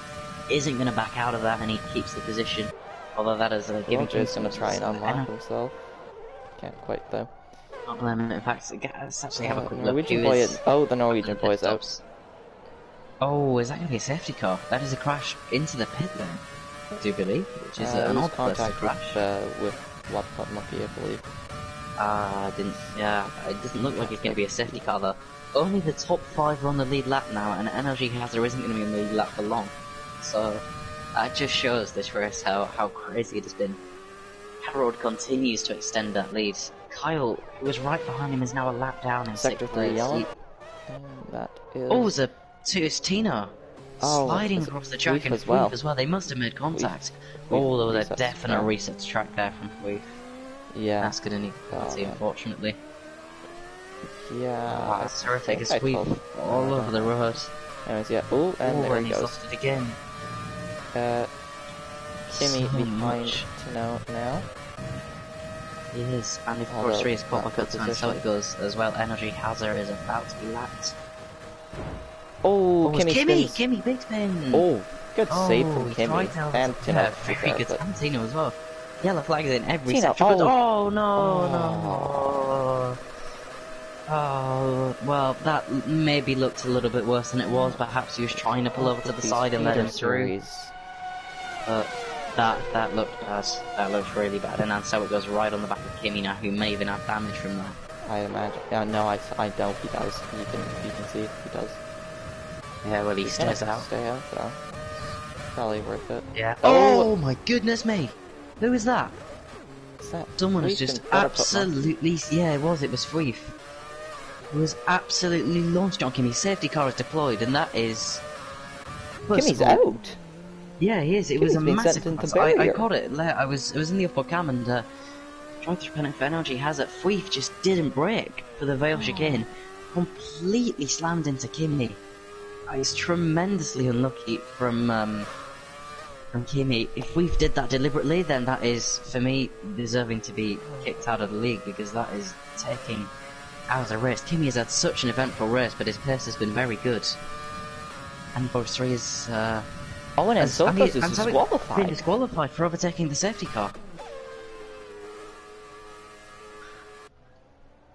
Isn't going to back out of that, and he keeps the position. Although that is giving him going to try and unlock himself. Can't quite, though. Not blame him. In fact, let's actually have a quick look. Norwegian boy the Norwegian boy's out. Oh, is that going to be a safety car? That is a crash into the pit lane, I do believe, which is an odd place to crash. With What monkey, I believe. Didn't. Yeah, it doesn't look like it's going to be a safety car though. Only the top 5 are on the lead lap now, and Energy Hazard isn't going to be on the lead lap for long. So that just shows this race how crazy it has been. Harold continues to extend that lead. Kyle, who was right behind him, is now a lap down in Sector 6th 3 place. yellow. And that is... Oh, it's Tino. Oh, Sliding is it across the track Weef and as well? Weef as well. They must have made contact. Weef Oh, there was a resets, definite yeah. reset to track there from Weef. Yeah. That's going to need penalty, man. unfortunately. Yeah. That's terrific. A think I sweep told- all I over don't the know. road. Anyways, yeah. Oh, and Oh, there and he he's goes. lost it again. Kimmy So behind much. Tino now. He is, and if Although, course 3 is caught not back up good to and so position. it goes as well. Energy Hazard is about to be lapped. Oh, Oh, it's Kimmy spins. Kimmy, big spin! Oh, good save from he Kimmy. tried to And Tino. yeah, very good. And Tino as well. Yellow flags in every Tino, section. oh. Oh, no, Oh. no. Oh, well, that maybe looked a little bit worse than it was. Perhaps he was trying to pull over to the These side and let him feeder through. series. But that looked bad. That looked really bad. And then so it goes right on the back of Kimmy now, who may even have damage from that. I imagine. Yeah, no, I know he does. You can see he does. Yeah, well, he He's gonna stays out. Stay out though. Probably worth it. Yeah. Oh! Oh my goodness me! Who is that? What's that? Someone was Freak just and Buttercup absolutely. Yeah, it was Freef. It was absolutely launched on Kimmy. Safety car is deployed, and that is. First Kimmy's of all- out. Yeah, he is. It was Kimmy's a been massive. sent into I barrier. caught it. I was in the upper cam and tried to penalty for Energy Hazard. Freef just didn't brake for the Vale chicane. Completely slammed into Kimmy. It's tremendously unlucky from Kimmy. If Weef did that deliberately, then that is, for me, deserving to be kicked out of the league, because that is taking out of the race. Kimmy has had such an eventful race, but his pace has been very good. And Box 3 is... Oh, and Sokos is been disqualified. disqualified for overtaking the safety car.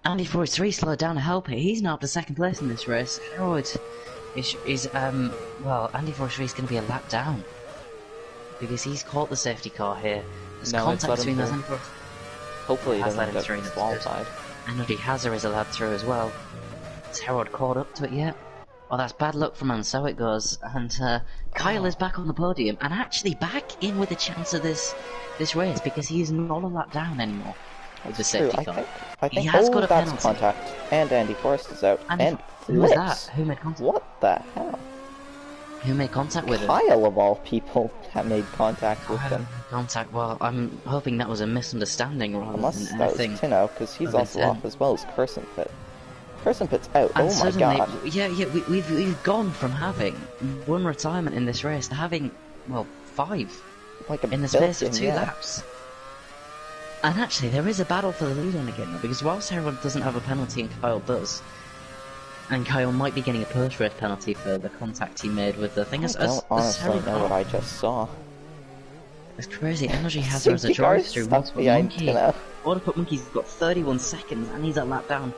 Andy Force 3 slowed down to help it. He's now up to 2nd place in this race. Harold is well, Andy Force 3 is going to be a lap down. Because he's caught the safety car here. There's No, it's contact let him between those through. Andy Force. Hopefully he Has let doesn't him get through, that's disqualified. Andy Hazard is allowed through as well. Has Harold caught up to it yet? Well, that's bad luck from him, so it goes. And Kyle is back on the podium, and actually back in with a chance of this race, because he is not a lap down anymore with the True, safety car. I He think has got a that's penalty. contact. And Andy Forrest is out. And who was flips. that? Who made contact? What the hell? Who made contact with him? Kyle, of all people, have made contact with them. Contact. Well, I'm hoping that was a misunderstanding rather Unless than that was anything. Tino, because he's other also than- off as well as Carson Pitt. Carson Pitt's out. And Oh my suddenly, god. yeah, we've gone from having one retirement in this race to having, well, 5 Like a in the space of billion, 2 yeah. laps. And actually, there is a battle for the lead on again, though, because whilst Harold doesn't have a penalty and Kyle does, and Kyle might be getting a post-race penalty for the contact he made with the thing. I don't honestly know what I just saw. It's crazy. Energy Hazard as a Safety car drive-through. stuck Waterfoot behind Monkey. Tino. Waterfoot Monkey's got 31 seconds, and he's a lap down.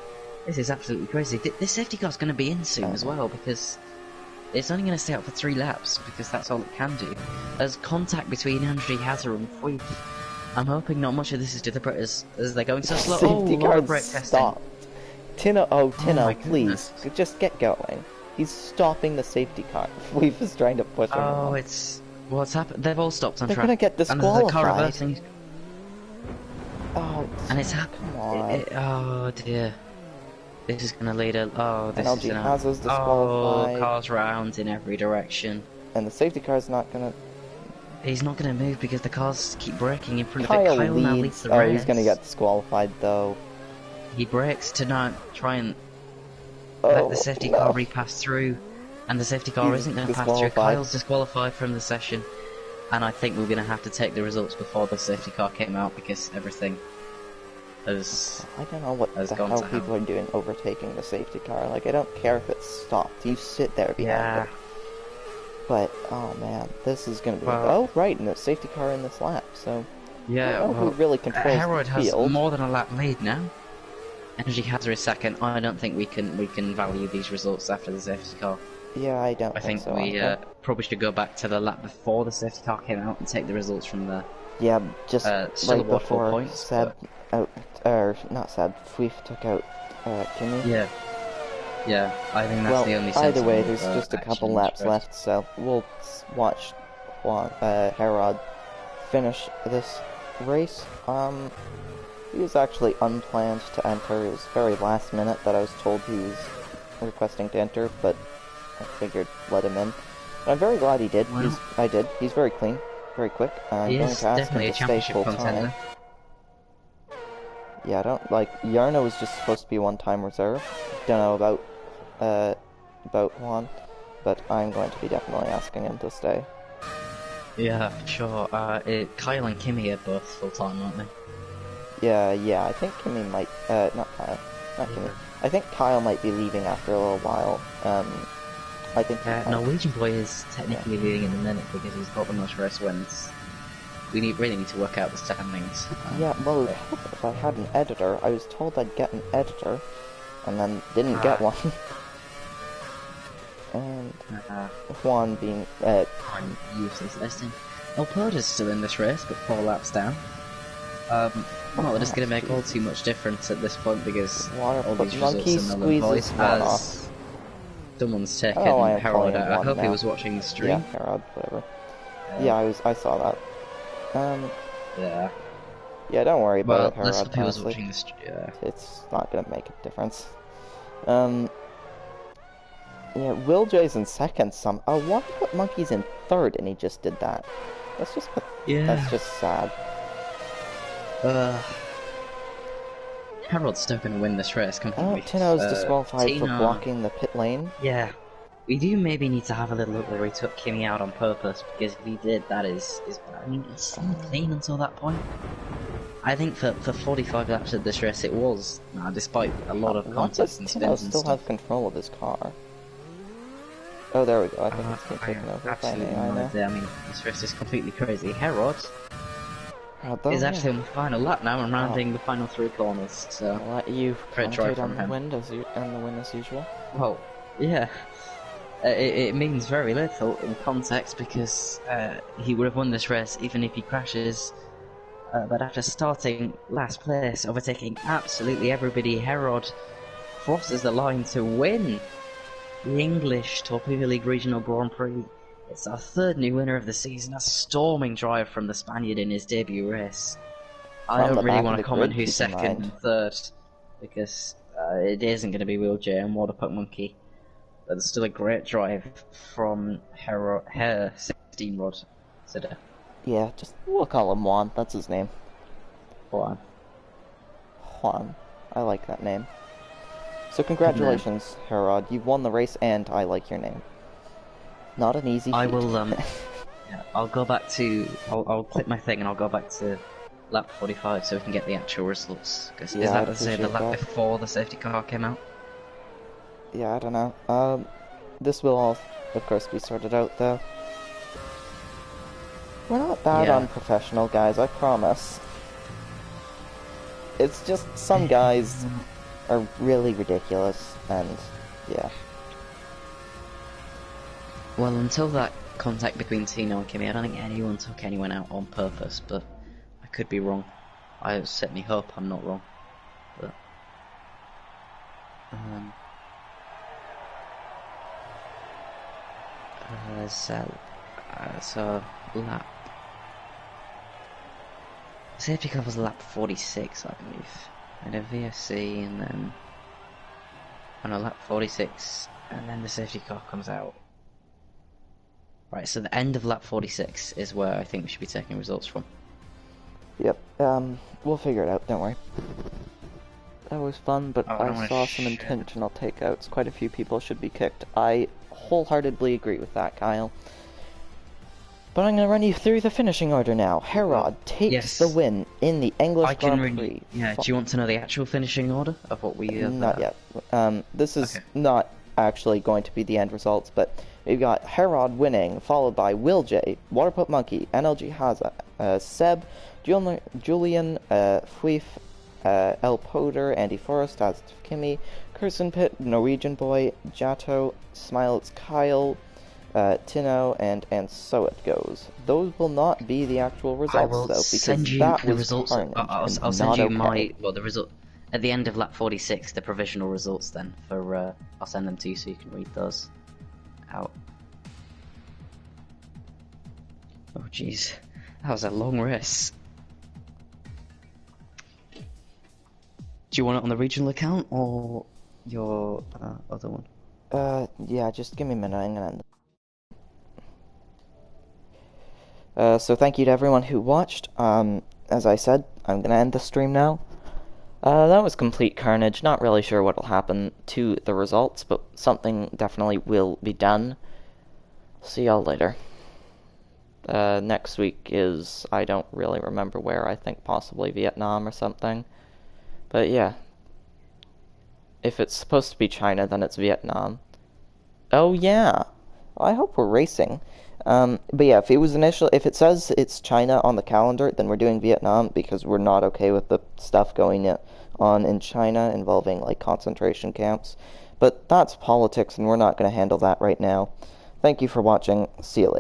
This is absolutely crazy. This safety car's going to be in soon as well, because it's only going to stay out for 3 laps, because that's all it can do. There's contact between Energy Hazard and Freef. I'm hoping not much of this is deliberate as they're going so slow. Safety Oh, car lot of brake testing. stopped. Tino, Tino, my please, goodness. just get going. He's stopping the safety car. Weave is trying to push him. Oh, along. it's... What's happened? They've all stopped on They're track. gonna get And there's a car disqualified. reversing. Oh, And it's come on. oh dear. This is gonna lead a... Oh, this NLG is gonna... Hazard's Oh, disqualified. cars round in every direction. And the safety car's not gonna... He's not gonna move because the cars keep braking in front of Kyle it. Kyle now leads leads. the Oh, race. he's gonna get disqualified though. He brakes to now try and Oh, let the safety no. car repass through. And the safety car He's isn't gonna pass through. disqualified. Kyle's disqualified from the session. And I think we're gonna have to take the results before the safety car came out because everything has... I don't know what has the gone hell to people are doing overtaking the safety car. Like, I don't care if it's stopped. You sit there behind Yeah. it. But, oh man, this is gonna be... Well- oh, right, and the safety car in this lap, so... I Yeah, don't know well, who really controls Harold the has field. more than a lap lead now. Energy Hazard is second. I don't think we can value these results after the safety car. Yeah, I don't I think so. we either. probably should go back to the lap before the safety car came out and take the results from there. Yeah, just Still right award 4 before points. Seb out, or not Seb, Fweef took out Kimmy. Yeah, yeah. I think that's Well, the only either way, sensible there's just a action couple in this laps race. left, so we'll watch Herod finish this race. He was actually unplanned to enter. It was very last minute that I was told he was requesting to enter, but I figured let him in. And I'm very glad he did. Well, He's very clean, very quick. I'm he going is to ask him definitely a to stay championship full contender. time. Yeah, I don't like Yarno was just supposed to be a one-time reserve. Don't know about Juan, but I'm going to be definitely asking him to stay. Yeah, sure. Kyle and Kimmy are both full time, aren't they? Yeah, I think Kimmy might, not Kyle, not Kimmy. I think Kyle might be leaving after a little while. I think Norwegian Boy is technically leading in a minute because he's got the most race wins. We really need to work out the standings. Yeah, well, it would help if I had an editor. I was told I'd get an editor, and then didn't get one. And Juan being, I'm useless listing. Torpedo's still in this race, but 4 laps down. Not that it's going to make all too much difference at this point because Water all these Monkey results are null and void squeezes one off. as someone's taken Oh, I am Harold calling out. him I one hope he now. was watching the stream. Yeah, Herod, whatever. Yeah, I saw that. Yeah. Yeah, don't worry about it, Well, let's Herod, hope he was honestly. watching the stream. Yeah. It's not gonna make a difference. Yeah, Will J's in second. Why put Monkey's in third, and he just did that? That's just sad. Harold's still going to win this race completely. Tino's disqualified for Tino- blocking the pit lane. Yeah. We do maybe need to have a little look where he took Kimmy out on purpose, because if he did, that is I mean, it's still clean until that point. I think for 45 laps of this race it was, despite a lot of Why does contests and Tino spins and still stuff. have control of his car? Oh, there we go. I think it's been I taken have over by absolutely AI no now. idea. I mean, this race is completely crazy. Herod Although, is actually yeah, on the final lap now and rounding the final 3 corners, so... I'll let you Great drive commentate on from the him. win as usual. Well, yeah. It means very little in context because he would have won this race even if he crashes. But after starting last place, overtaking absolutely everybody, Herod crosses the line to win the English Torpedo League Regional Grand Prix. It's our 3rd new winner of the season, a storming drive from the Spaniard in his debut race. I From the don't really back want of to the comment grid, who's keep in 2nd mind. and 3rd because it isn't going to be Wheel J and Waterpuck Monkey. But it's still a great drive from her 16 Rod Sitter. Yeah, we'll call him Juan. That's his name. Juan. Juan. I like that name. So congratulations, Herod. You've won the race, and I like your name. Not an easy feat. I will, yeah, I'll go back to... I'll click my thing and I'll go back to lap 45 so we can get the actual results. Because Yeah, is I'd that to say the appreciate lap that. before the safety car came out? Yeah, I don't know. This will all, of course, be sorted out, though. We're not that Yeah. unprofessional, guys, I promise. It's just some guys are really ridiculous, and yeah. Well, until that contact between Tino and Kimmy, I don't think anyone took anyone out on purpose, but I could be wrong. I certainly hope I'm not wrong. But so lap safety car was lap 46, I believe. And a VSC, and then on a lap 46, and then the safety car comes out. Right, so the end of lap 46 is where I think we should be taking results from. Yep, we'll figure it out, don't worry. That was fun, but I saw some intentional takeouts. Quite a few people should be kicked. I wholeheartedly agree with that, Kyle. But I'm going to run you through the finishing order now. Herod takes the win in the English Grand Prix. Yeah, do you want to know the actual finishing order of what we have? Not yet. This is not actually going to be the end results, but we've got Herod winning, followed by Will J, Waterpup Monkey, NLG Haza, Seb, Julian, Fweef, El Poder, Andy Forrest, as Kimmy, Kirsten Pitt, Norwegian Boy, Jato, Smiles Kyle, Tinno, and so it goes. Those will not be the actual I results, will though, send because you that the was results. carnage I'll and send not you okay. the result at the end of lap 46. The provisional results. Then for I'll send them to you so you can read those out. Oh jeez, that was a long race. Do you want it on the regional account or your other one? Yeah, just give me a minute. I'm gonna end. So thank you to everyone who watched. As I said, I'm gonna end the stream now. That was complete carnage. Not really sure what'll happen to the results, but something definitely will be done. See y'all later. Next week is, I don't really remember where, I think possibly Vietnam or something. But yeah. If it's supposed to be China, then it's Vietnam. Oh yeah. I hope we're racing. But yeah, if it says it's China on the calendar, then we're doing Vietnam because we're not okay with the stuff going on in China involving like concentration camps. But that's politics and we're not going to handle that right now. Thank you for watching. See you later.